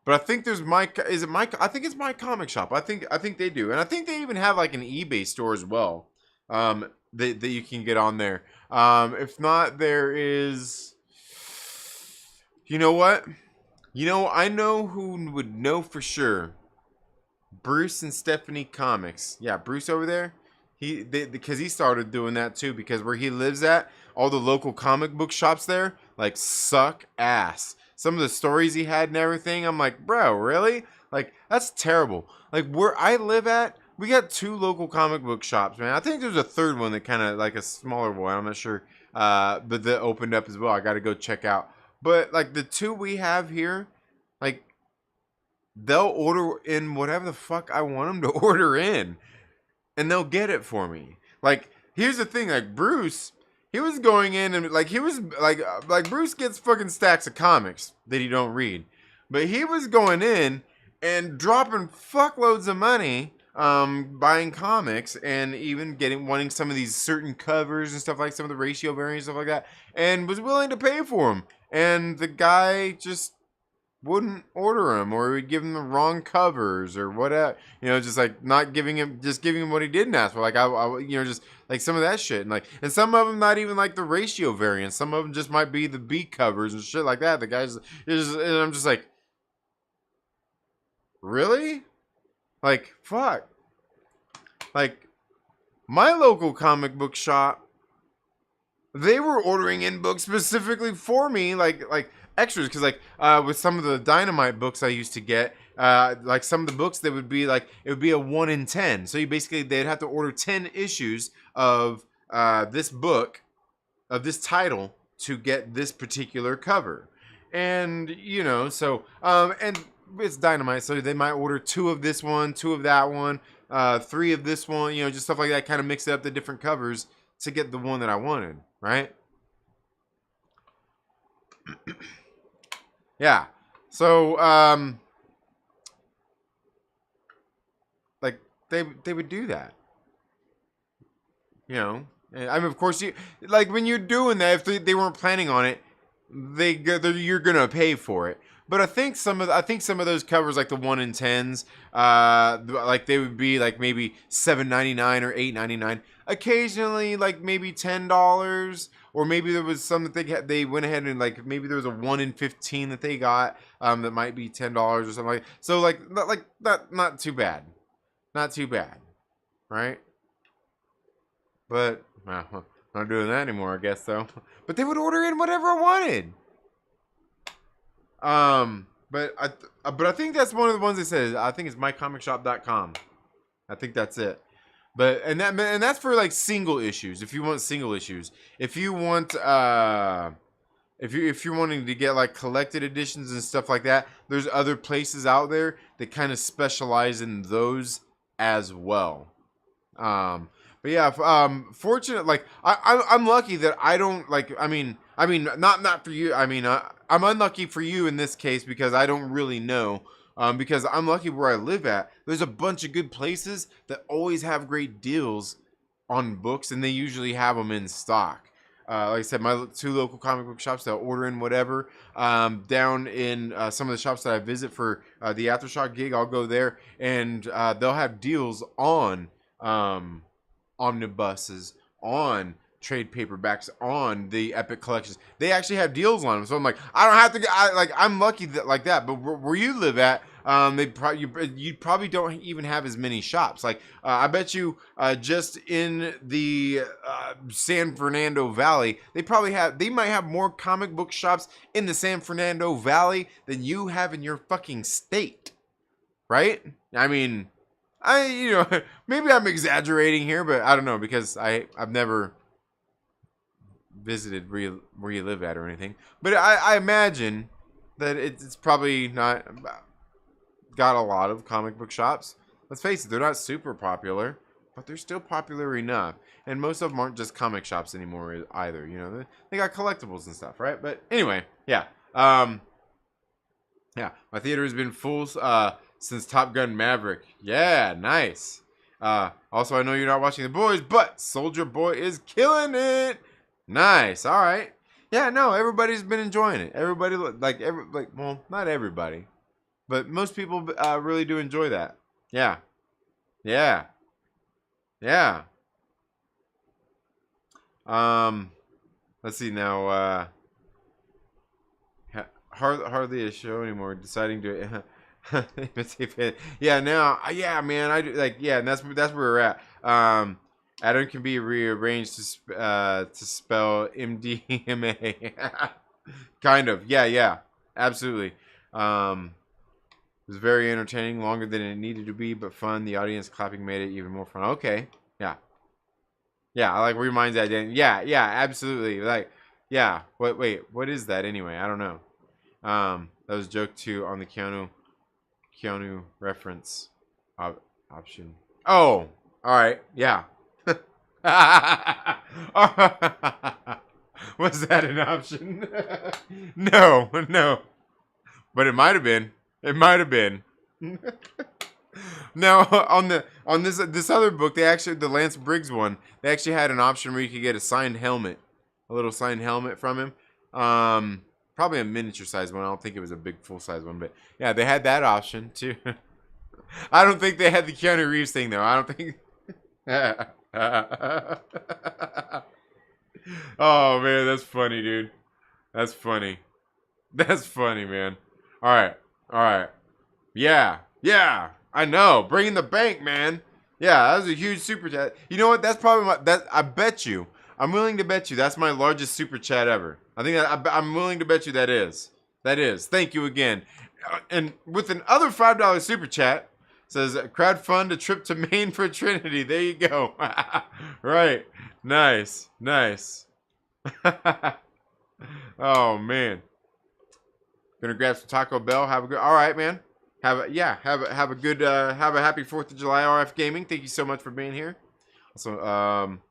But I think there's I think it's My Comic Shop. I think they do, and I think they even have like an eBay store as well. That you can get on there. If not, there is. You know what? I know who would know for sure. Bruce and Stephanie Comics. Yeah, Bruce over there. Because he started doing that too. Because where he lives at, all the local comic book shops there like suck ass. Some of the stories he had and everything, I'm like, bro, really? Like, that's terrible. Like, where I live at, we got 2 local comic book shops, man. I think there's a third one that kind of like a smaller one. I'm not sure. But that opened up as well. I got to go check out. But like the 2 we have here, like they'll order in whatever the fuck I want them to order in, and they'll get it for me. Like, here's the thing, like Bruce, he was going in and like he was like Bruce gets fucking stacks of comics that he don't read, but he was going in and dropping fuckloads of money buying comics and even wanting some of these certain covers and stuff, like some of the ratio variants, stuff like that, and was willing to pay for them. And the guy just wouldn't order them, or he'd give him the wrong covers or whatever. Just like not giving him, just giving him what he didn't ask for. Like just like some of that shit, and some of them not even like the ratio variants. Some of them just might be the B covers and shit like that. The guys, and I'm just like, really? Like, fuck. Like, my local comic book shop, they were ordering in books specifically for me, like extras, because like with some of the Dynamite books I used to get, like some of the books that would be like, it would be a 1 in 10. So they'd have to order 10 issues of this book, of this title, to get this particular cover. And and it's Dynamite, so they might order 2 of this one, 2 of that one, 3 of this one, just stuff like that, kind of mix up the different covers to get the one that I wanted, right? Yeah. So like they would do that. And I mean, of course, like when you're doing that, if they weren't planning on it, you're gonna pay for it. But I think some of those covers, like the 1 in 10s, like they would be like maybe $7.99 or $8.99. Occasionally, like maybe $10, or maybe there was some that they went ahead and like maybe there was a 1 in 15 that they got that might be $10 or something like. So like not too bad, right? But well, not doing that anymore, I guess though. But they would order in whatever I wanted. But I think that's one of the ones that says, I think it's mycomicshop.com. I think that's it. But and that's for like single issues. If you want single issues, if you want if you're wanting to get like collected editions and stuff like that, there's other places out there that kind of specialize in those as well. But yeah, fortunate, like I'm lucky that I don't like. I mean, not for you. I mean, I'm unlucky for you in this case because I don't really know. Because I'm lucky where I live at. There's a bunch of good places that always have great deals on books, and they usually have them in stock. like I said, my 2 local comic book shops. They'll order in whatever. Down in some of the shops that I visit for the Aftershock gig, I'll go there, and they'll have deals on omnibuses, on trade paperbacks, on the Epic collections. They actually have deals on them. So I'm like, I don't have to get, I'm lucky that like that. But where you live at, you probably don't even have as many shops. Like, I bet you just in the San Fernando Valley, they might have more comic book shops in the San Fernando Valley than you have in your fucking state. Right? I mean, maybe I'm exaggerating here, but I don't know, because I've never visited where you live at or anything. But I imagine that it's probably not got a lot of comic book shops. Let's face it, they're not super popular, but they're still popular enough. And most of them aren't just comic shops anymore either. You know, they got collectibles and stuff, right? But anyway, yeah. Yeah, my theater has been full since Top Gun Maverick. Yeah, nice. Also, I know you're not watching The Boys, but Soldier Boy is killing it. Nice. All right. Yeah, no, everybody's been enjoying it. Everybody, well, not everybody, but most people really do enjoy that. Yeah. Yeah. Yeah. Let's see now. Hardly a show anymore. Deciding to. Yeah. Now. Yeah, man. I do and that's where we're at. Adam can be rearranged to spell MDMA. Kind of. Yeah. Absolutely. It was very entertaining, longer than it needed to be, but fun. The audience clapping made it even more fun. Okay. Yeah. Yeah, I like reminds that. Yeah, absolutely. Like, yeah. Wait, what is that anyway? I don't know. That was joke 2 on the Keanu reference option. Oh, all right. Yeah. Was that an option? No. But it might have been. Now on this other book, the Lance Briggs one, they actually had an option where you could get a signed helmet, a little signed helmet from him. Probably a miniature size one. I don't think it was a big full size one, but yeah, they had that option too. I don't think they had the Keanu Reeves thing though. I don't think. Oh man, that's funny, dude. That's funny, man. All right. Yeah. I know. Bringing the bank, man. Yeah, that was a huge super chat. You know what? That's probably I bet you. I'm willing to bet you that's my largest super chat ever. I'm willing to bet you that is. Thank you again. And with another $5 super chat, says crowdfund a trip to Maine for Trinity. There you go. Right. Nice. Oh man. Gonna grab some Taco Bell. Have a good. All right, man. Have a good. Have a happy 4th of July, RF Gaming. Thank you so much for being here. So,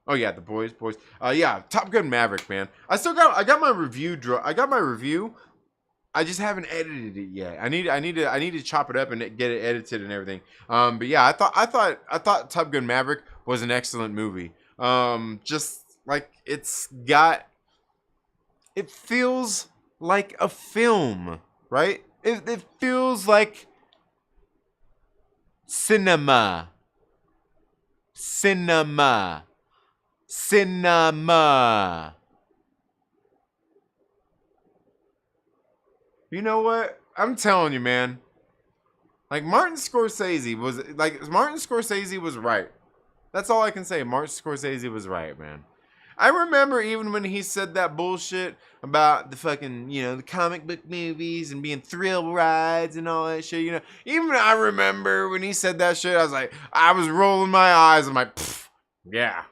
oh yeah, the boys. Yeah, Top Gun Maverick, man. I got my review. I got my review. I just haven't edited it yet. I need to chop it up and get it edited and everything. But yeah, I thought Top Gun Maverick was an excellent movie. Just like it feels like a film, right? It feels like cinema. You know what? I'm telling you, man. Like Martin Scorsese was right. That's all I can say. Martin Scorsese was right, man. I remember even when he said that bullshit about the fucking, the comic book movies and being thrill rides and all that shit, Even I remember when he said that shit, I was rolling my eyes. I'm like, yeah,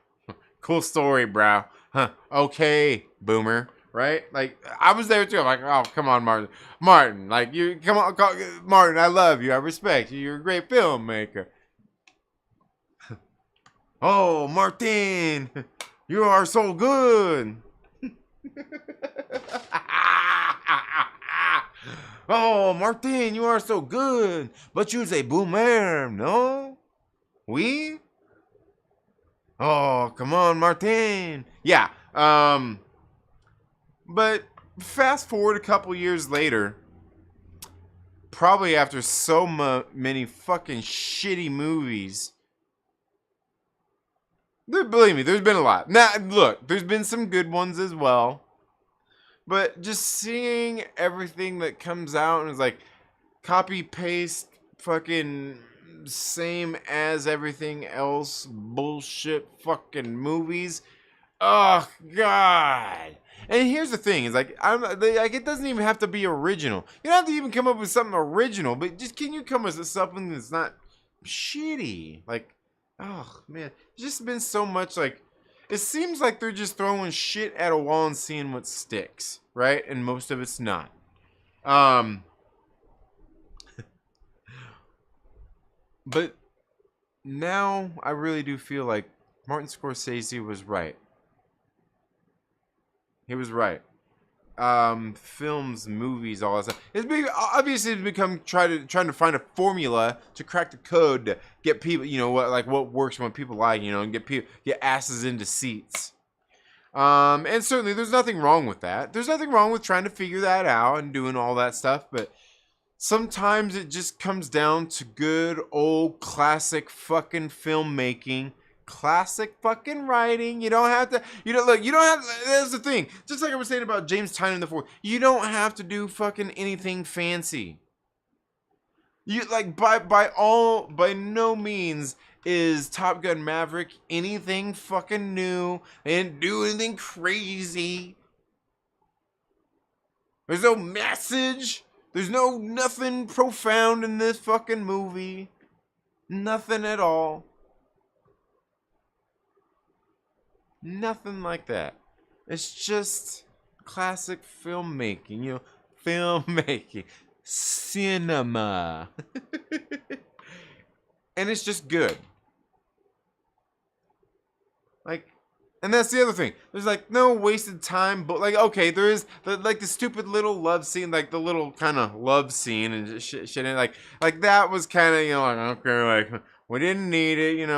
cool story, bro. Huh, okay, boomer, right? Like, I was there too. I'm like, oh, come on, Martin. Martin, like, Martin, I love you. I respect you. You're a great filmmaker. Oh, Martin. You are so good. Oh, Martin, you are so good. But you're a boomer, no? We? Oh, come on, Martin. Yeah. But fast forward a couple years later, probably after so many fucking shitty movies. Believe me, there's been a lot. Now, look, there's been some good ones as well. But just seeing everything that comes out and is like copy paste fucking same as everything else bullshit fucking movies. Oh God. And here's the thing: is like it doesn't even have to be original. You don't have to even come up with something original, but just can you come up with something that's not shitty? Like, oh man, it's just been so much like. It seems like they're just throwing shit at a wall and seeing what sticks, right? And most of it's not. But now I really do feel like Martin Scorsese was right. He was right. Films, movies, all that stuff. Obviously it's become trying to find a formula to crack the code to get people, what works when people like, and get asses into seats. And certainly there's nothing wrong with that. There's nothing wrong with trying to figure that out and doing all that stuff, but sometimes it just comes down to good old classic fucking filmmaking. Classic fucking writing. You don't have to. You don't have. That's the thing. Just like I was saying about James Tynion IV, you don't have to do fucking anything fancy. You like by no means is Top Gun Maverick anything fucking new. They didn't do anything crazy. There's no message. There's nothing profound in this fucking movie. Nothing at all. Nothing like that. It's just classic filmmaking, filmmaking, cinema. And it's just good. Like, and that's the other thing. There's like no wasted time, but like, okay, there is like the stupid little love scene, like the little kind of love scene and shit. And like that was kind of, like, okay, like, we didn't need it,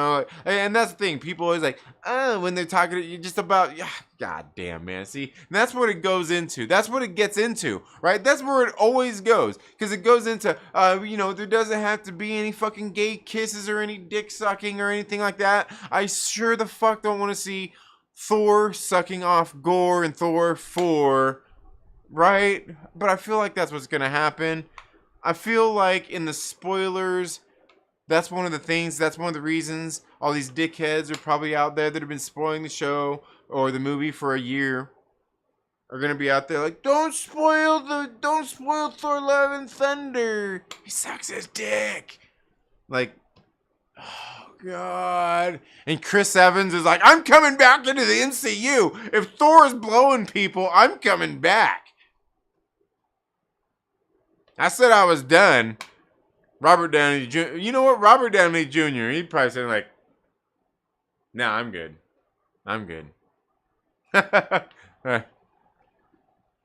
And that's the thing. People always like, when they're talking to you just about, God damn, man. See, and that's what it goes into. That's what it gets into, right? That's where it always goes. Because it goes into, there doesn't have to be any fucking gay kisses or any dick sucking or anything like that. I sure the fuck don't want to see Thor sucking off Gore in Thor 4, right? But I feel like that's what's going to happen. I feel like in the spoilers, that's one of the reasons all these dickheads are probably out there that have been spoiling the show or the movie for a year are going to be out there like, don't spoil Thor Love and Thunder. He sucks his dick. Like, oh God. And Chris Evans is like, I'm coming back into the MCU. If Thor is blowing people, I'm coming back. I said I was done. Robert Downey Jr. You know what? Robert Downey Jr. He'd probably say like, nah, I'm good. I'm good.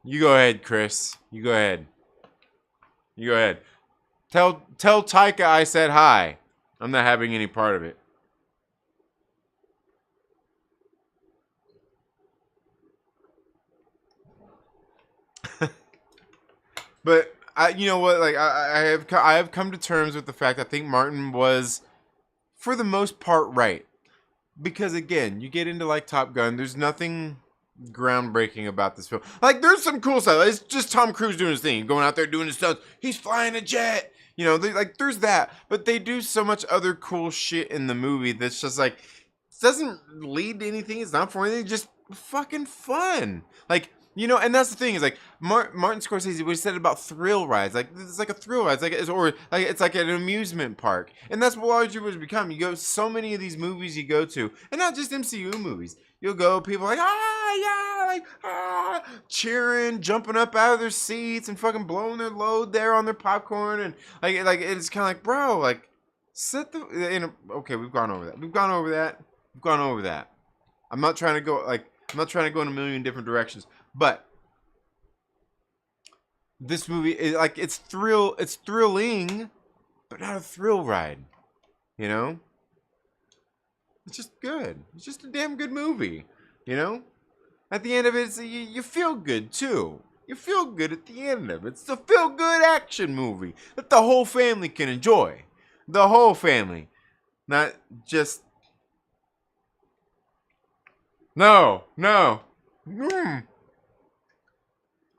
You go ahead, Chris. You go ahead. You go ahead. Tell Taika I said hi. I'm not having any part of it. But you know what? Like I have come to terms with the fact I think Martin was, for the most part, right. Because again, you get into like Top Gun. There's nothing groundbreaking about this film. Like there's some cool stuff. It's just Tom Cruise doing his thing, going out there doing his stuff. He's flying a jet. There's that. But they do so much other cool shit in the movie that's just like, it doesn't lead to anything. It's not for anything. Just fucking fun. Like. And that's the thing is like Martin Scorsese, what he said about thrill rides, like it's like a thrill ride, it's like an amusement park, and that's what Hollywood has become. You go so many of these movies you go to, and not just MCU movies. You'll go, people like cheering, jumping up out of their seats, and fucking blowing their load there on their popcorn, and like it's kind of like, bro, like okay, we've gone over that. I'm not trying to go in a million different directions. But this movie is like it's thrilling, but not a thrill ride. It's just good. It's just a damn good movie. At the end of it, you feel good too. You feel good at the end of it. It's a feel good action movie that the whole family can enjoy. The whole family. Not just. No.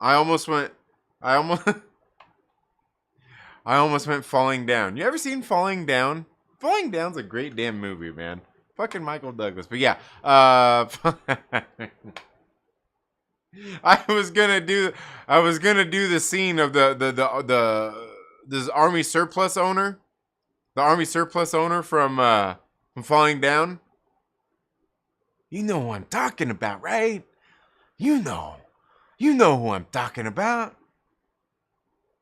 I almost went. I almost. I almost went Falling Down. You ever seen Falling Down? Falling Down's a great damn movie, man. Fucking Michael Douglas. But yeah. I was gonna do the scene of this army surplus owner, the army surplus owner from Falling Down. You know who I'm talking about, right? You know who I'm talking about.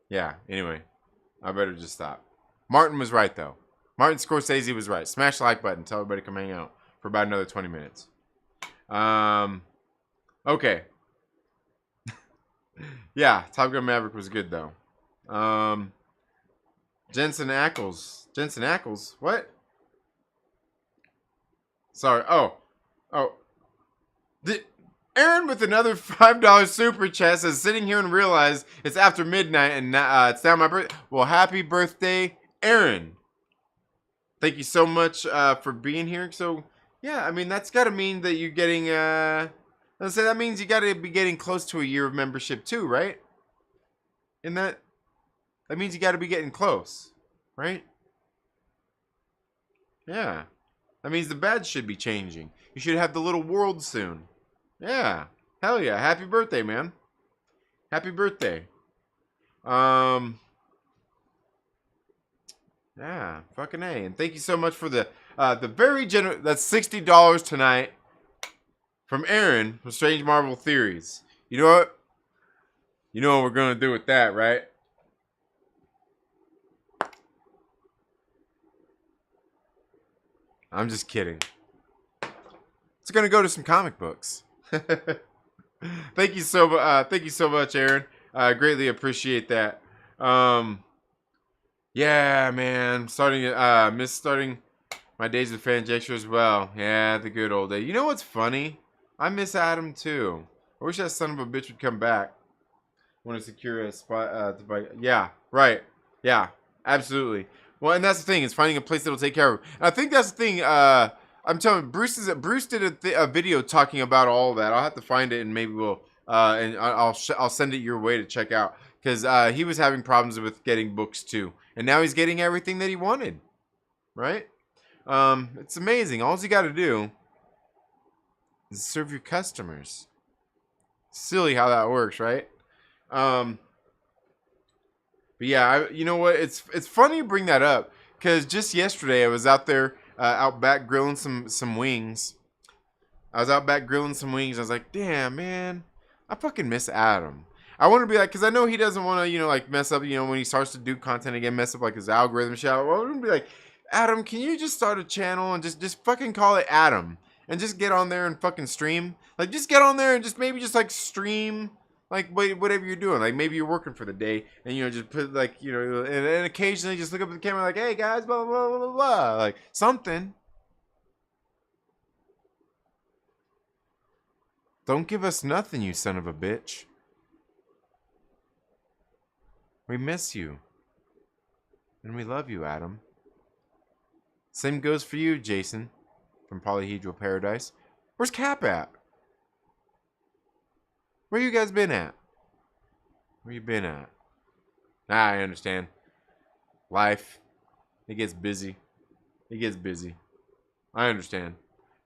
Yeah. Anyway, I better just stop. Martin was right though. Martin Scorsese was right. Smash the like button. Tell everybody to come hang out for about another 20 minutes. Okay. Yeah, Top Gun Maverick was good though. Jensen Ackles. What? Sorry. Oh. Aaron with another $5 super chat says, sitting here and realize it's after midnight and it's now my birthday. Well, happy birthday, Aaron. Thank you so much for being here. So, yeah, I mean, that's got to mean that you're getting, let's say that means you got to be getting close to a year of membership too, right? And that means you got to be getting close, right? Yeah. That means the badge should be changing. You should have the little world soon. Yeah. Hell yeah. Happy birthday, man. Happy birthday. Yeah, fucking A. And thank you so much for the very generous, that's $60 tonight from Aaron from Strange Marvel Theories. You know what? You know what we're going to do with that, right? I'm just kidding. It's going to go to some comic books. Thank you so much, Aaron. I greatly appreciate that. Yeah, man. Miss starting my days with Fanjecture as well. Yeah, the good old day. You know what's funny? I miss Adam too. I wish that son of a bitch would come back. I want to secure a spot to buy. Yeah, right. Yeah, absolutely. Well, and that's the thing. It's finding a place that'll take care of him. And I think that's the thing. I'm telling you, Bruce did a video talking about all that. I'll have to find it and maybe we'll and I'll send it your way to check out because he was having problems with getting books too, and now he's getting everything that he wanted. Right? It's amazing. All you got to do is serve your customers. Silly how that works, right? But yeah, you know what? It's funny you bring that up because just yesterday I was out there out back grilling some wings. I was out back grilling some wings. I was like, damn, man, I fucking miss Adam. I want to be like, because I know he doesn't want to, like mess up, when he starts to do content again, mess up like his algorithm shit. I want to be like, Adam, can you just start a channel and just fucking call it Adam and just get on there and fucking stream? Like, just get on there and maybe like stream. Like, whatever you're doing. Like, maybe you're working for the day and, just put, like, and occasionally just look up at the camera like, hey, guys, blah, blah, blah, blah, blah. Like, something. Don't give us nothing, you son of a bitch. We miss you. And we love you, Adam. Same goes for you, Jason, from Polyhedral Paradise. Where's Cap at? Where you guys been at? Where you been at? I understand. Life. It gets busy. I understand.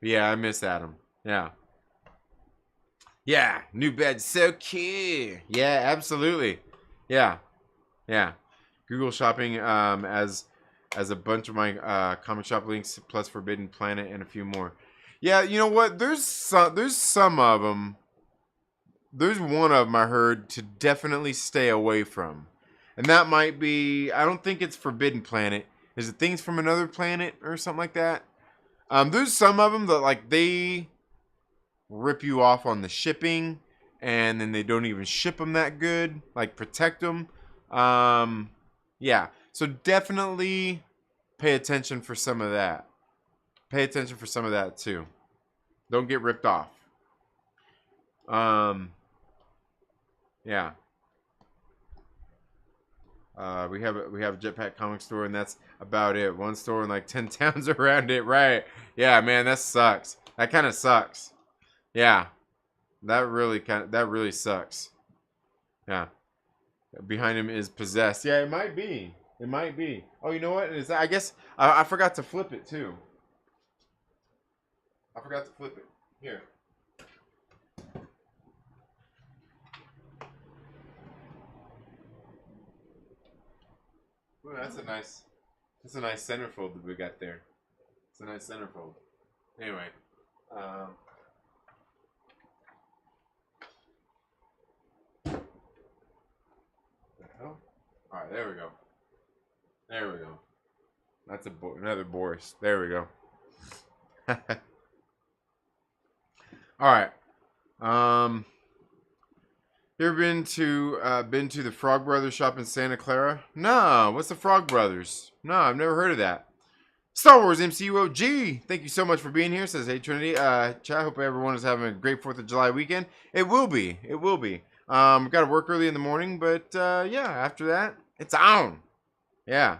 But yeah, I miss Adam. Yeah. Yeah. New bed. So cute. Yeah, absolutely. Yeah. Google Shopping as a bunch of my comic shop links plus Forbidden Planet and a few more. Yeah, you know what? There's some of them. There's one of them I heard to definitely stay away from. And that might be, I don't think it's Forbidden Planet. Is it Things from Another Planet or something like that? There's some of them that, like, they rip you off on the shipping. And then they don't even ship them that good. Like, protect them. Yeah. So definitely pay attention for some of that. Pay attention for some of that, too. Don't get ripped off. Yeah. We have a Jetpack comic store, and that's about it. One store and like 10 towns around it. Right? Yeah, man, that sucks. That kind of sucks. Yeah, that really sucks. Yeah. Behind him is possessed. Yeah, it might be. It might be. Oh, you know what? I guess I forgot to flip it too. I forgot to flip it. Here. Ooh, that's a nice centerfold that we got there. It's a nice centerfold. Anyway, um, the hell? All right, there we go. There we go. That's another Boris. There we go. All right. You ever been to the Frog Brothers shop in Santa Clara? No. What's the Frog Brothers? No, I've never heard of that. Star Wars MCU OG. Thank you so much for being here. Says Hey Trinity. Chat. Hope everyone is having a great 4th of July weekend. It will be. It will be. Got to work early in the morning, but yeah. After that, it's on. Yeah.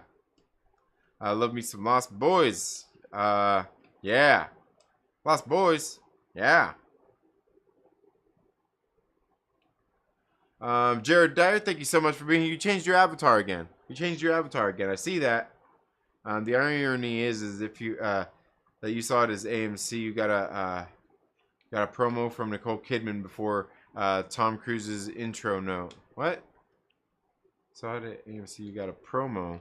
I love me some Lost Boys. Yeah. Lost Boys. Yeah. Jared Dyer, thank you so much for being here. You changed your avatar again. I see that. The irony is if you that you saw it as AMC, you got a promo from Nicole Kidman before Tom Cruise's intro note. What? Saw it at AMC. You got a promo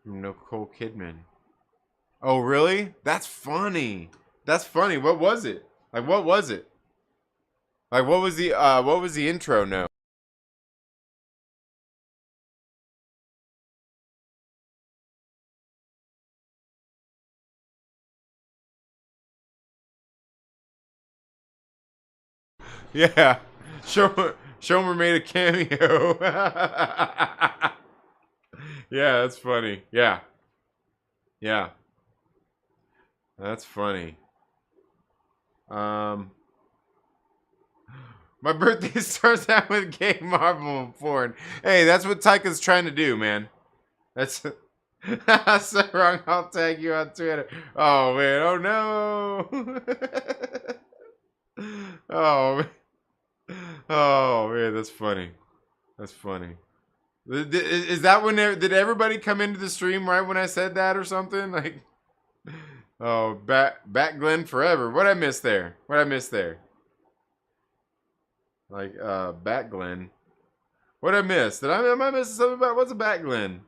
from Nicole Kidman. Oh, really? That's funny. That's funny. What was it? Like, what was it? Like, what was the intro note? Yeah. Shomer made a cameo. Yeah, that's funny. Yeah. Yeah. That's funny. My birthday starts out with gay Marvel porn. Hey, that's what Taika's trying to do, man. That's that's so wrong. I'll tag you on Twitter. Oh man. Oh no. Oh man. Oh man, that's funny. That's funny. Is that when did everybody come into the stream right when I said that or something? Like, oh, back Glenn forever. What I missed there? Like, back Glenn. What I missed? Am I missing something about what's a back Glenn?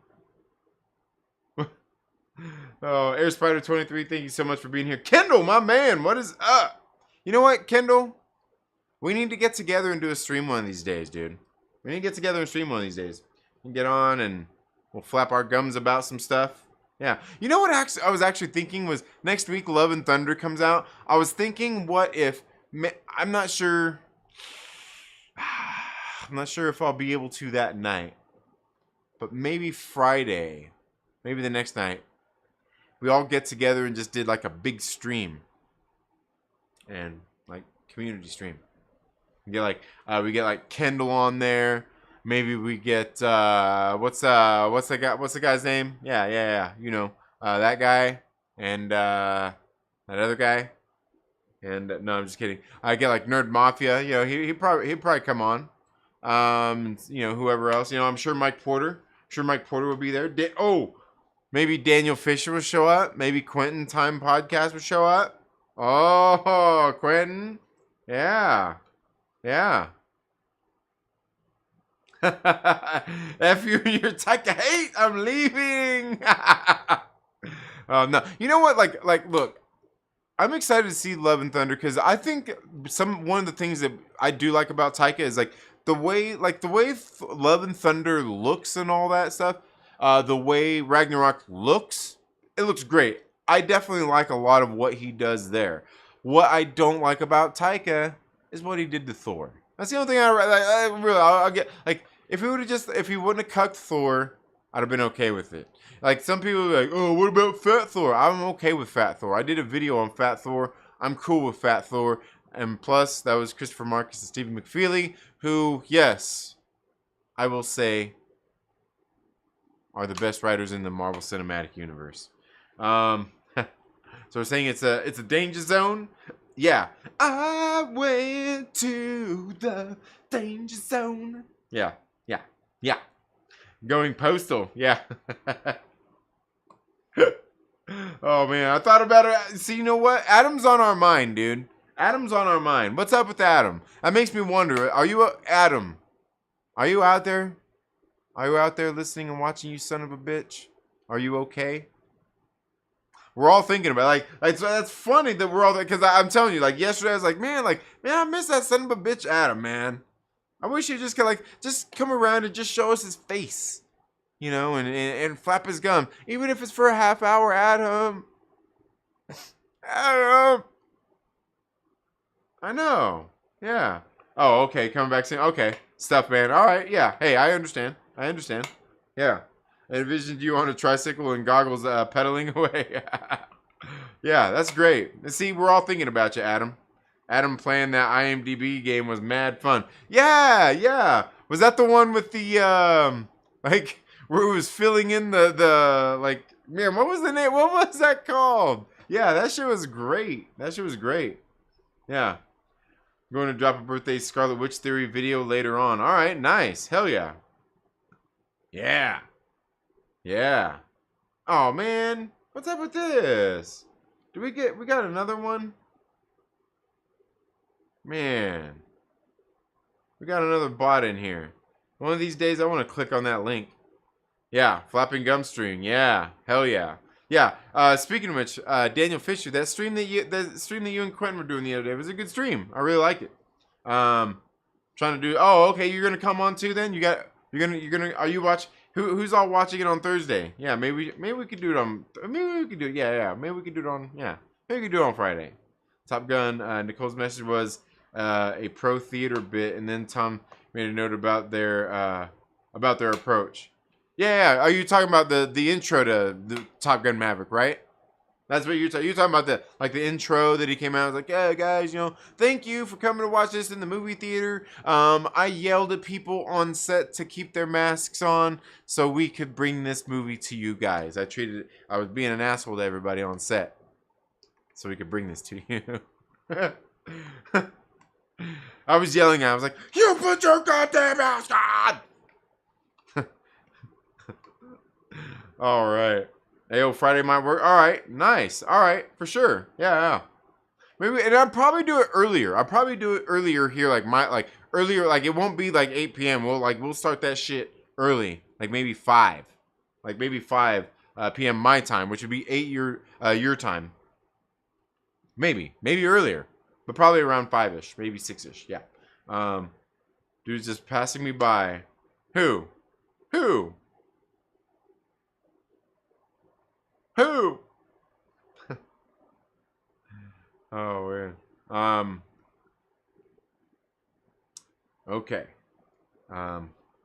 Oh, Air Spider 23, thank you so much for being here. Kendall, my man, what is up? You know what, Kendall? We need to get together and do a stream one of these days, dude. We need to get together and stream one of these days. We can get on and we'll flap our gums about some stuff. Yeah. You know what I was actually thinking was next week Love and Thunder comes out. I was thinking what if I'm not sure if I'll be able to that night. But maybe Friday, maybe the next night, we all get together and just did like a big stream. And like community stream. We get like Kendall on there. Maybe we get what's the guy's name? Yeah. You know, that guy and that other guy. And no, I'm just kidding. I get like Nerd Mafia. You know, he'd probably come on. You know, whoever else. You know, I'm sure Mike Porter. Will be there. Maybe Daniel Fisher will show up. Maybe Quentin Time Podcast will show up. Oh, Quentin. Yeah. F you and your Taika hate. I'm leaving. Oh no. You know what? Like, look. I'm excited to see Love and Thunder because I think one of the things that I do like about Taika is like the way Love and Thunder looks and all that stuff. The way Ragnarok looks, it looks great. I definitely like a lot of what he does there. What I don't like about Taika is what he did to Thor. That's the only thing I'll get. Like, if he wouldn't have cucked Thor, I'd have been okay with it. Like, some people are like, oh, what about Fat Thor? I'm okay with Fat Thor. I did a video on Fat Thor. I'm cool with Fat Thor. And plus, that was Christopher Marcus and Stephen McFeely, who, yes, I will say, are the best writers in the Marvel Cinematic Universe. So we're saying it's a danger zone. Yeah. I went to the danger zone. Yeah. Yeah. Yeah. Going postal. Yeah. Oh man, I thought about it. See, you know what? Adam's on our mind, dude. Adam's on our mind. What's up with Adam? That makes me wonder. Are you Adam? Are you out there? Are you out there listening and watching, you son of a bitch? Are you okay? We're all thinking about it. Like so that's funny that we're all, because I'm telling you, like yesterday I was like, man, I miss that son of a bitch Adam, man. I wish he just could just come around and just show us his face, you know, and flap his gum, even if it's for a half hour. Adam, Adam. I know. Yeah. Oh, okay. Coming back soon. Okay. Stuff, man. All right. Yeah. Hey, I understand. Yeah. I envisioned you on a tricycle and goggles pedaling away. Yeah, that's great. See, we're all thinking about you, Adam. Adam playing that IMDb game was mad fun. Yeah. Was that the one with the, where it was filling in the man, what was the name? What was that called? Yeah, that shit was great. Yeah. I'm going to drop a birthday Scarlet Witch Theory video later on. All right, nice. Hell yeah. Yeah. Oh man, what's up with this? We got another one? Man. We got another bot in here. One of these days I want to click on that link. Yeah, Flapping Gum stream. Yeah. Hell yeah. Yeah. Speaking of which, Daniel Fisher, that stream that you and Quentin were doing the other day was a good stream. I really like it. Trying to do. Oh, okay. You're gonna come on too then. You're gonna. Are you watch? Who's all watching it on Thursday? Yeah, maybe we could do it on. Maybe we could do it. Yeah. Maybe we could do it on. Yeah. Maybe we could do it on Friday. Top Gun. Nicole's message was a pro theater bit, and then Tom made a note about their approach. Yeah. Are you talking about the intro to the Top Gun Maverick, right? That's what you're talking. You're talking about the intro that he came out. I was like, yeah, guys, thank you for coming to watch this in the movie theater. I yelled at people on set to keep their masks on so we could bring this movie to you guys. I was being an asshole to everybody on set so we could bring this to you. I was yelling at him. I was like, you put your goddamn mask on! All right. Hey, Friday might work. All right, nice. All right, for sure. Yeah. Maybe, and I'll probably do it earlier. Here, earlier. Like it won't be like 8 p.m. We'll start that shit early, like maybe 5, p.m. my time, which would be 8 your time. Maybe earlier, but probably around 5ish, maybe 6ish. Yeah. Dude's just passing me by. Who? Oh, weird. Okay.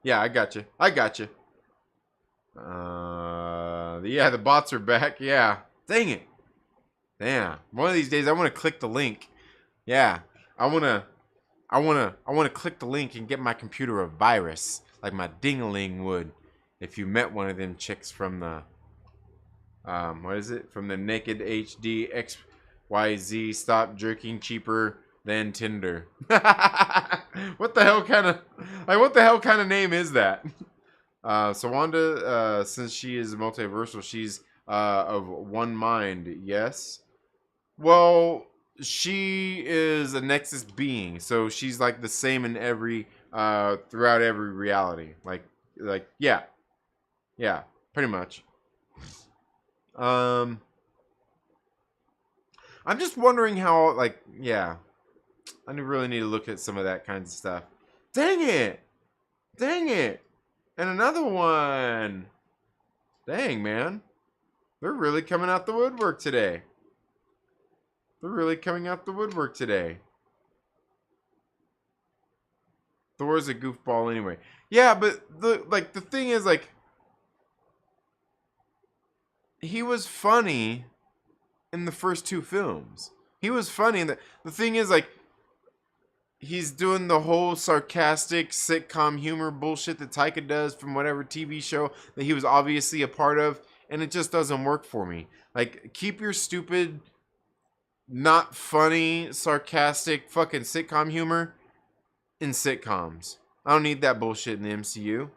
Yeah, I got you. Yeah, the bots are back. Yeah. Dang it. Damn. One of these days I want to click the link. Yeah. I want to click the link and get my computer a virus like my ding-a-ling would if you met one of them chicks from the what is it? From the Naked HD XYZ Stop Jerking Cheaper Than Tinder. What the hell kind of name is that? So Wanda, since she is multiversal, she's of one mind, yes? Well, she is a Nexus being, so she's like the same in every throughout every reality. Like yeah, pretty much. I'm just wondering how, I really need to look at some of that kind of stuff. Dang it! And another one. Dang, man. They're really coming out the woodwork today. Thor's a goofball anyway. Yeah, but the thing is, he was funny in the first 2 films. He was funny, and the thing is, he's doing the whole sarcastic sitcom humor bullshit that Taika does from whatever TV show that he was obviously a part of, and it just doesn't work for me. Like, keep your stupid, not funny, sarcastic fucking sitcom humor in sitcoms. I don't need that bullshit in the MCU.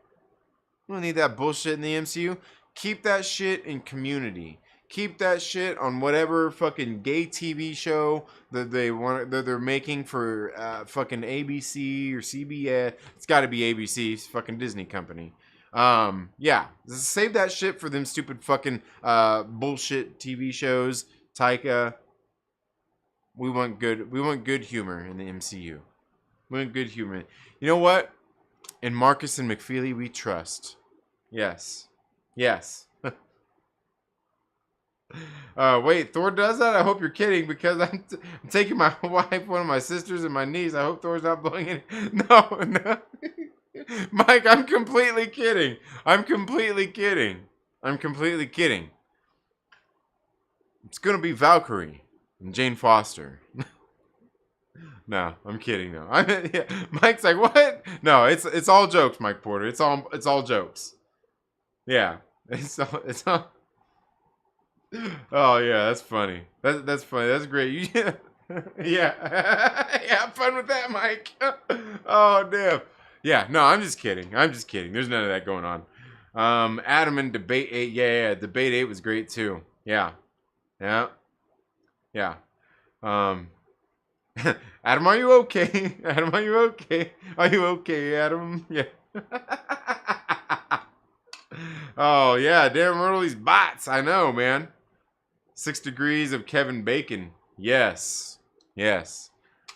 I don't need that bullshit in the MCU. Keep that shit in Community. Keep that shit on whatever fucking gay TV show that they're making for fucking ABC or CBS. It's got to be ABC. It's fucking Disney company. Yeah, save that shit for them stupid fucking bullshit TV shows. Taika, we want good humor in the MCU. We want good humor. You know what? In Marcus and McFeely, we trust. Yes. Wait, Thor does that? I hope you're kidding, because I'm taking my wife, one of my sisters, and my niece. I hope Thor's not blowing it. No. Mike, I'm completely kidding. It's gonna be Valkyrie and Jane Foster. No, I'm kidding though. Yeah. Mike's like, what? No, it's all jokes, Mike Porter. It's all jokes. Yeah, it's all. Oh yeah, that's funny. That's funny. That's great. Yeah, yeah. Have fun with that, Mike. Oh damn. Yeah, no, I'm just kidding. There's none of that going on. Adam and Debate 8. Yeah. Debate 8 was great too. Yeah. Adam, are you okay? Adam, are you okay? Are you okay, Adam? Yeah. Oh, yeah. Damn, Myrtle, these bots. I know, man. 6 degrees of Kevin Bacon. Yes. This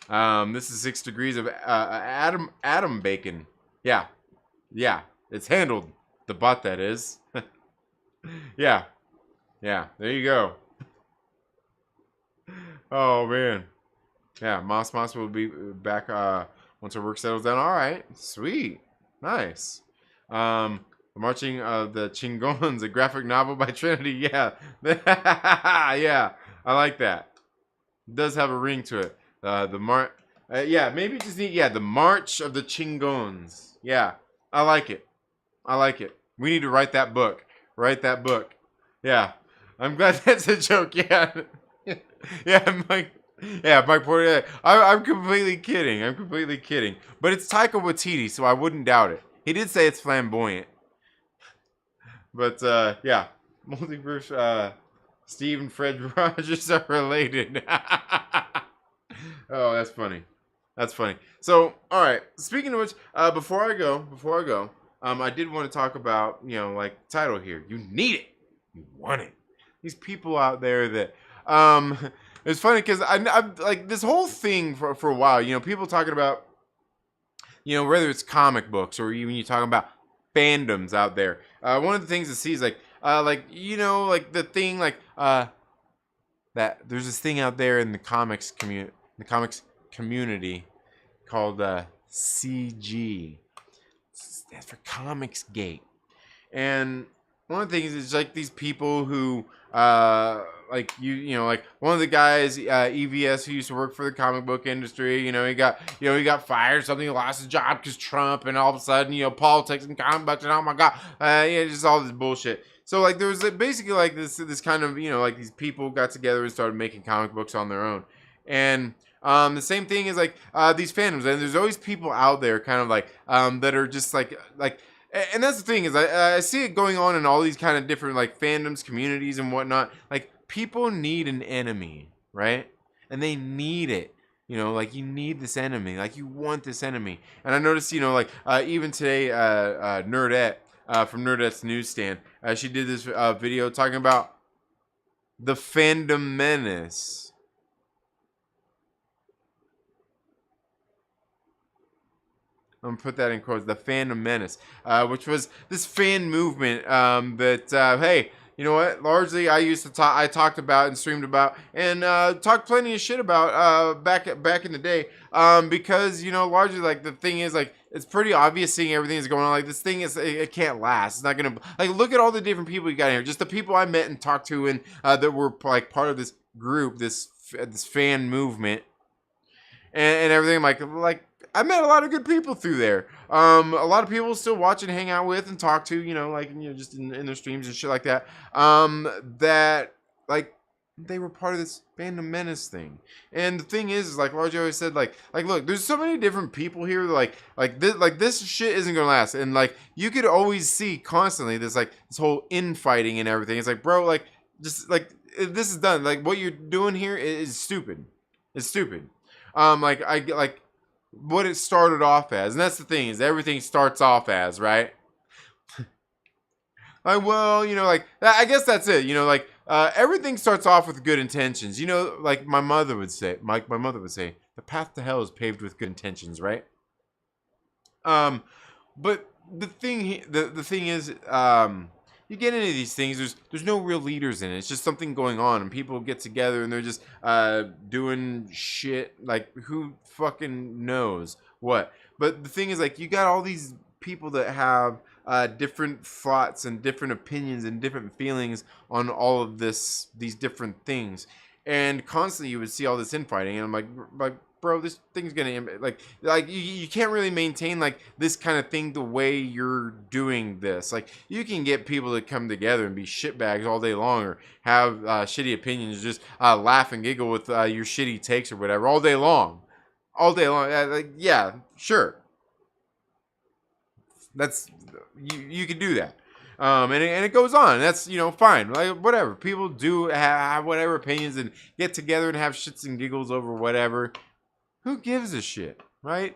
is 6 degrees of Adam Bacon. Yeah. It's handled. The bot, that is. Yeah. There you go. Oh, man. Yeah, Moss will be back once her work settles down. All right, sweet, nice. The Marching of the Chingons, a graphic novel by Trinity. Yeah, yeah, I like that. It does have a ring to it. Yeah, maybe just need the March of the Chingons. Yeah, I like it. We need to write that book. Yeah, I'm glad that's a joke. Yeah, yeah, Mike. Yeah, Mike Porter. I'm completely kidding. But it's Taika Waititi, so I wouldn't doubt it. He did say it's flamboyant. But yeah, multiverse. Steve and Fred Rogers are related. Oh, that's funny. So, all right. Speaking of which, before I go, I did want to talk about like title here. You need it. You want it. These people out there that it's funny because I'm like this whole thing for a while. People talking about whether it's comic books or even you talking about fandoms out there. One of the things to see is like the thing that there's this thing out there in the comics community called CG. That's for Comics Gate. And one of the things is like these people who like one of the guys EVS who used to work for the comic book industry, he got fired, something, he lost his job because Trump, and all of a sudden politics and comic books, and oh my god, just all this bullshit. So like there was basically like this kind of like these people got together and started making comic books on their own. And the same thing is like these fandoms, and there's always people out there kind of like that are just like and that's the thing is I see it going on in all these kind of different like fandoms, communities and whatnot. Like people need an enemy, right? And they need it. Like you need this enemy. Like you want this enemy. And I noticed, even today, Nerdette from Nerdette's Newsstand, she did this video talking about the fandom menace. I'm gonna put that in quotes. The fandom menace, which was this fan movement that hey, you know what? Largely, I talked about and streamed about and talked plenty of shit about back in the day. Because largely like the thing is like it's pretty obvious seeing everything that's going on. Like this thing it can't last. It's not gonna like look at all the different people you got here. Just the people I met and talked to and that were like part of this group, this fan movement. and everything. Like I met a lot of good people through there. A lot of people still watch and hang out with and talk to, just in their streams and shit like that. That like they were part of this Fandom Menace thing. And the thing is like RJ always said, like look, there's so many different people here. This shit isn't gonna last. And like you could always see constantly this whole infighting and everything. It's like, bro, like just like this is done. Like what you're doing here is stupid. It's stupid. Like what it started off as, and that's the thing, is everything starts off as, right? Like, well, I guess that's it. Everything starts off with good intentions. Like my mother would say, my mother would say, the path to hell is paved with good intentions, right? But the thing is, you get into these things. There's no real leaders in it. It's just something going on, and people get together and they're just doing shit. Like who fucking knows what? But the thing is, like, you got all these people that have different thoughts and different opinions and different feelings on all of these different things, and constantly you would see all this infighting, and I'm like, bro, this thing's gonna like you can't really maintain like this kind of thing the way you're doing this. Like you can get people to come together and be shitbags all day long, or have shitty opinions, just laugh and giggle with your shitty takes or whatever all day long. Yeah, sure, that's you can do that. And it goes on. That's fine. Like whatever. People do have whatever opinions and get together and have shits and giggles over whatever. Who gives a shit, right?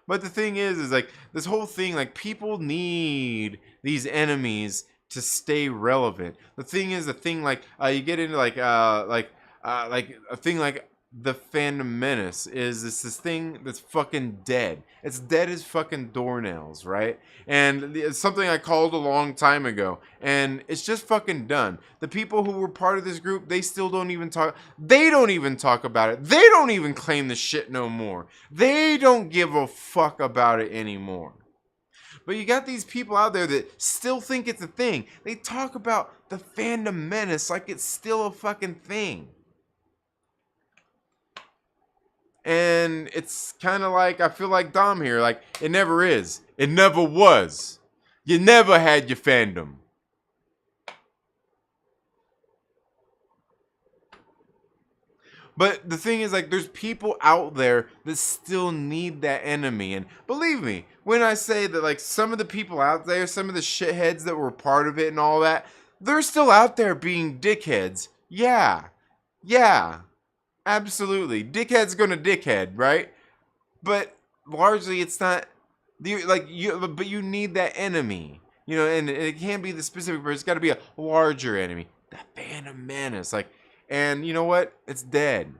But the thing is like this whole thing, like people need these enemies to stay relevant. The thing is, like you get into like a thing like the Fandom Menace is this thing that's fucking dead. It's dead as fucking doornails, right? And it's something I called a long time ago, and it's just fucking done. The people who were part of this group, they still don't even talk. They don't even talk about it. They don't even claim the shit no more. They don't give a fuck about it anymore. But you got these people out there that still think it's a thing. They talk about the Fandom Menace like it's still a fucking thing. And it's kind of like, I feel like Dom here, like, it never is. It never was. You never had your fandom. But the thing is, like, there's people out there that still need that enemy. And believe me, when I say that, like, some of the people out there, some of the shitheads that were part of it and all that, they're still out there being dickheads. Yeah. Absolutely. Dickhead's gonna dickhead, right? But largely it's not but you need that enemy. And it can't be the specific person, it's gotta be a larger enemy. The Phantom Menace. Like, and you know what? It's dead.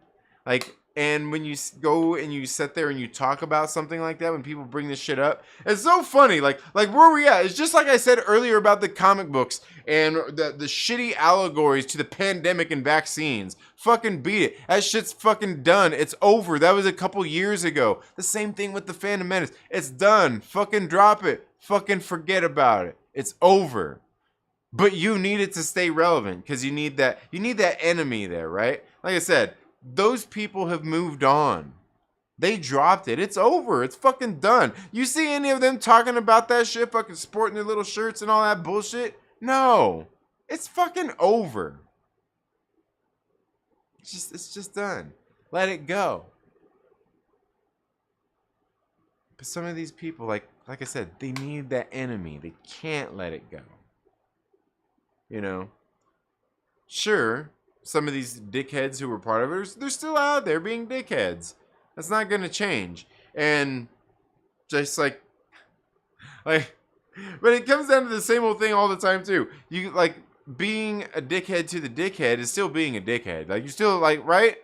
Like, and when you go and you sit there and you talk about something like that, when people bring this shit up, it's so funny. Like where we at? It's just like I said earlier about the comic books and the shitty allegories to the pandemic and vaccines. Fucking beat it. That shit's fucking done. It's over. That was a couple years ago. The same thing with the Phantom Menace. It's done. Fucking drop it. Fucking forget about it. It's over. But you need it to stay relevant because you need that enemy there, right? Like I said, those people have moved on. They dropped it. It's over. It's fucking done. You see any of them talking about that shit, fucking sporting their little shirts and all that bullshit? No. It's fucking over. It's just done. Let it go. But some of these people, like I said, they need that enemy. They can't let it go. Sure, some of these dickheads who were part of it, they're still out there being dickheads. That's not going to change. And just like, but it comes down to the same old thing all the time too. You like being a dickhead to the dickhead is still being a dickhead. Like you still like, right?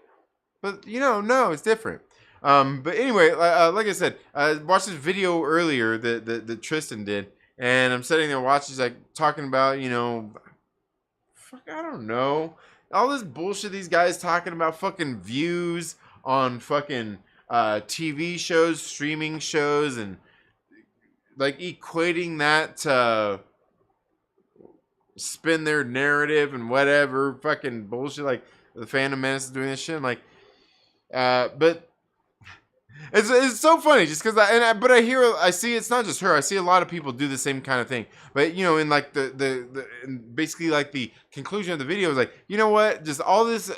But no, it's different. But anyway, like I said, I watched this video earlier that Tristan did, and I'm sitting there watching, he's like talking about, I don't know. All this bullshit these guys talking about fucking views on fucking TV shows, streaming shows, and like equating that to spin their narrative and whatever fucking bullshit. Like the Phantom Menace is doing this shit. I'm like, but It's so funny just because but I see it's not just her. I see a lot of people do the same kind of thing. But you know, in like basically like the conclusion of the video is like, you know what? Just all this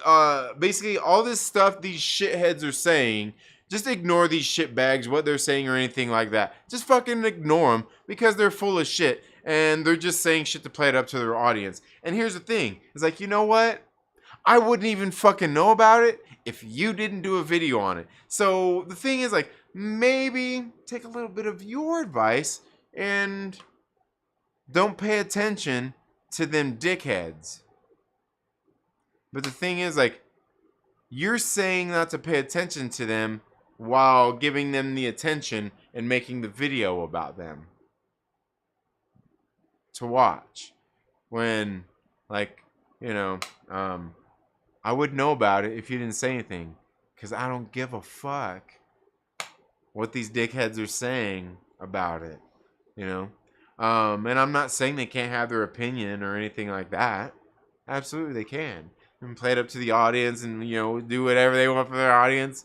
basically all this stuff these shitheads are saying. Just ignore these shitbags, what they're saying or anything like that. Just fucking ignore them because they're full of shit and they're just saying shit to play it up to their audience. And here's the thing: it's like, you know what? I wouldn't even fucking know about it if you didn't do a video on it. So the thing is, like, maybe take a little bit of your advice and don't pay attention to them dickheads. But the thing is, like, you're saying not to pay attention to them while giving them the attention and making the video about them to watch. When, like, you know, I would know about it if you didn't say anything, because I don't give a fuck what these dickheads are saying about it, you know? And I'm not saying they can't have their opinion or anything like that. Absolutely they can. And play it up to the audience and, you know, do whatever they want for their audience.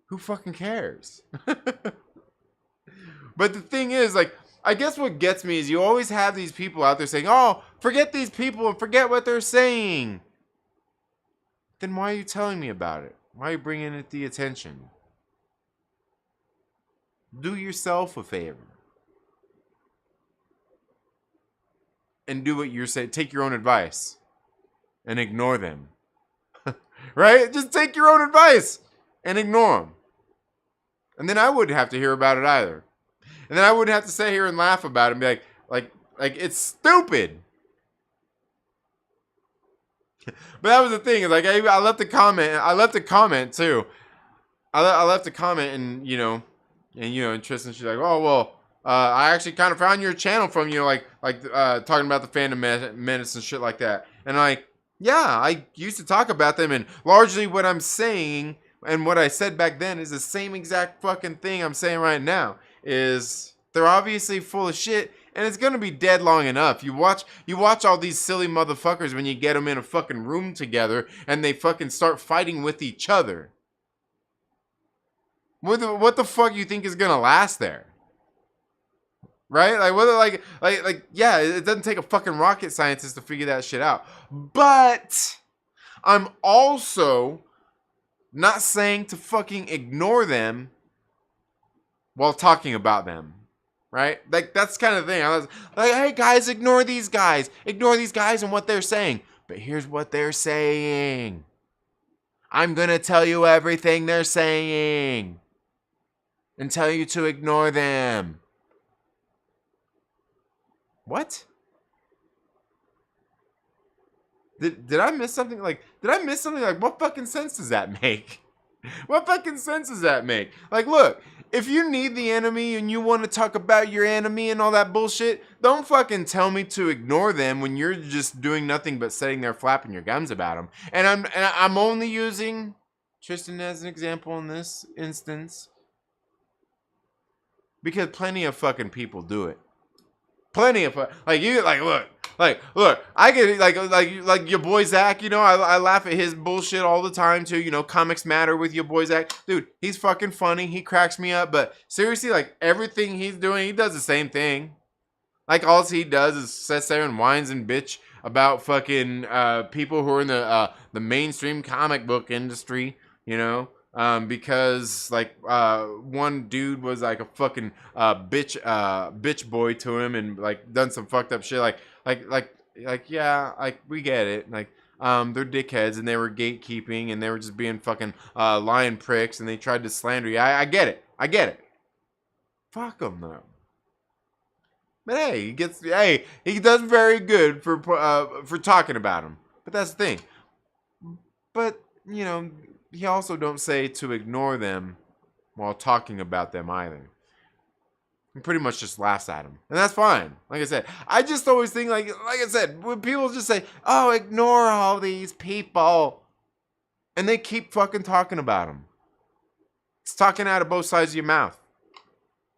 Who fucking cares? But the thing is, like, I guess what gets me is you always have these people out there saying, oh, forget these people and forget what they're saying. Then why are you telling me about it? Why are you bringing it the attention? Do yourself a favor. And do what you're saying. Take your own advice. And ignore them. Right? Just take your own advice. And ignore them. And then I wouldn't have to hear about it either. And then I wouldn't have to sit here and laugh about it and be like it's stupid. But that was the thing. Like, I left a comment. I left a comment too. I left a comment, and and Tristan, she's like, oh well, I actually kind of found your channel from like talking about the Phantom Menace and shit like that. And like, yeah, I used to talk about them, and largely what I'm saying and what I said back then is the same exact fucking thing I'm saying right now. Is they're obviously full of shit. And it's gonna be dead long enough. You watch all these silly motherfuckers when you get them in a fucking room together and they fucking start fighting with each other. What the fuck you think is gonna last there? Right? Like whether like yeah, it doesn't take a fucking rocket scientist to figure that shit out. But I'm also not saying to fucking ignore them while talking about them. Right? Like, that's kind of the thing. I was like, hey, guys, ignore these guys. Ignore these guys and what they're saying. But here's what they're saying. I'm going to tell you everything they're saying. And tell you to ignore them. What? Did I miss something? What fucking sense does that make? What fucking sense does that make? Like, look, if you need the enemy and you want to talk about your enemy and all that bullshit, don't fucking tell me to ignore them when you're just doing nothing but sitting there flapping your gums about them. And I'm only using Tristan as an example in this instance because plenty of fucking people do it. Plenty of look, I get like your boy Zach, I laugh at his bullshit all the time too, comics matter with your boy Zach. Dude, he's fucking funny, he cracks me up, but seriously, like everything he's doing, he does the same thing. Like all he does is sits there and whines and bitch about fucking people who are in the mainstream comic book industry, because like one dude was like a fucking bitch boy to him and like done some fucked up shit yeah, like we get it, like they're dickheads and they were gatekeeping and they were just being fucking lying pricks and they tried to slander you. I get it. Fuck them though. But hey, he does very good for talking about him. But that's the thing. But he also don't say to ignore them while talking about them either. He pretty much just laughs at them. And that's fine. Like I said, I just always think, like I said, when people just say, oh, ignore all these people. And they keep fucking talking about them. It's talking out of both sides of your mouth.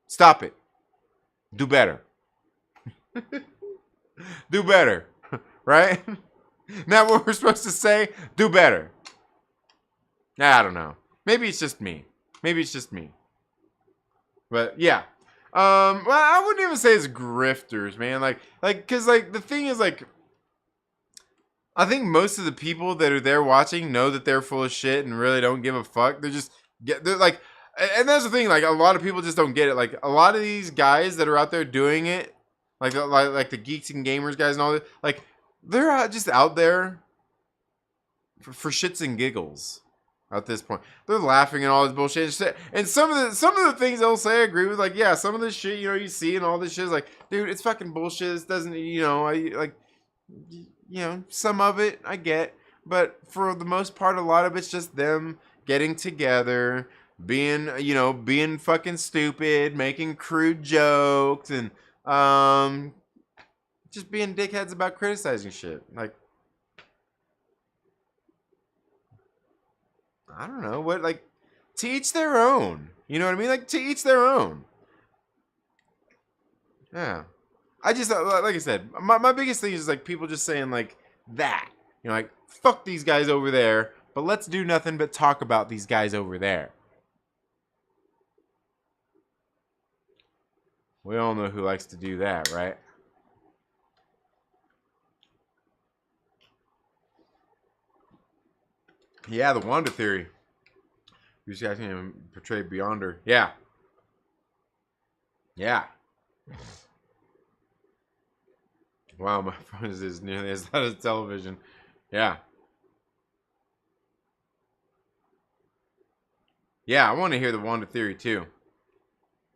Stop it. Do better. Do better. Right? Not what we're supposed to say? Do better. I don't know. Maybe it's just me. Maybe it's just me. But yeah. Well, I wouldn't even say it's grifters, man. Cause like the thing is like, I think most of the people that are there watching know that they're full of shit and really don't give a fuck. They're like, and that's the thing. Like a lot of people just don't get it. Like a lot of these guys that are out there doing it, like the geeks and gamers guys and all that, like they're just out there for shits and giggles. At this point, they're laughing and all this bullshit. And some of the things they'll say, I agree with. Like, yeah, some of this shit, you know, you see and all this shit is like, dude, it's fucking bullshit. This doesn't, you know, some of it I get, but for the most part, a lot of it's just them getting together, being fucking stupid, making crude jokes, and just being dickheads about criticizing shit. Like, I don't know what, like, to each their own. You know what I mean? Like, to each their own. Yeah. I just, like I said, my biggest thing is like people just saying like that. You know, like, fuck these guys over there, but let's do nothing but talk about these guys over there. We all know who likes to do that, right? Yeah, the Wanda theory. You just asking him to portray Beyonder. Yeah. Yeah. Wow, my phone is nearly as loud as television. Yeah. Yeah, I want to hear the Wanda theory too.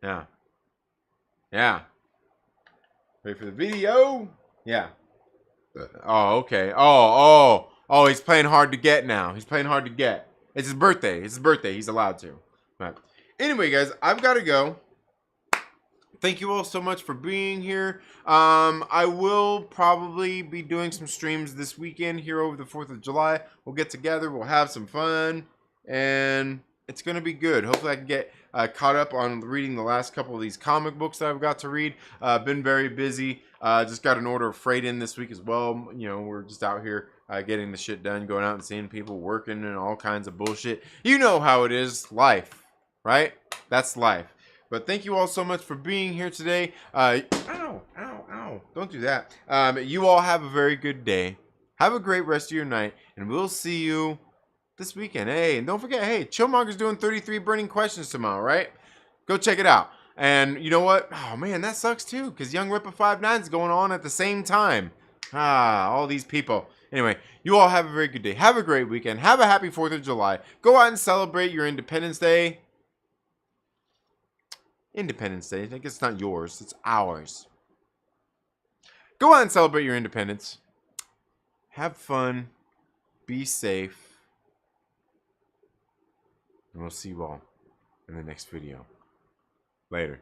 Yeah. Yeah. Ready for the video? Yeah. Oh, okay. Oh, he's playing hard to get now. He's playing hard to get. It's his birthday. It's his birthday. He's allowed to. Right. Anyway, guys, I've got to go. Thank you all so much for being here. I will probably be doing some streams this weekend here over the 4th of July. We'll get together. We'll have some fun. And it's going to be good. Hopefully I can get caught up on reading the last couple of these comic books that I've got to read. Been very busy. Just got an order of freight in this week as well. You know, we're just out here getting the shit done, going out and seeing people working and all kinds of bullshit. You know how it is. Life, right? That's life. But thank you all so much for being here today. Ow. Don't do that. You all have a very good day. Have a great rest of your night. And we'll see you this weekend. Hey, and don't forget, hey, Chillmonger's doing 33 burning questions tomorrow, right? Go check it out. And you know what? Oh, man, that sucks too. Because Young Ripper 59 is going on at the same time. All these people. Anyway, you all have a very good day. Have a great weekend. Have a happy 4th of July. Go out and celebrate your Independence Day. Independence Day. I think it's not yours. It's ours. Go out and celebrate your independence. Have fun. Be safe. And we'll see you all in the next video. Later.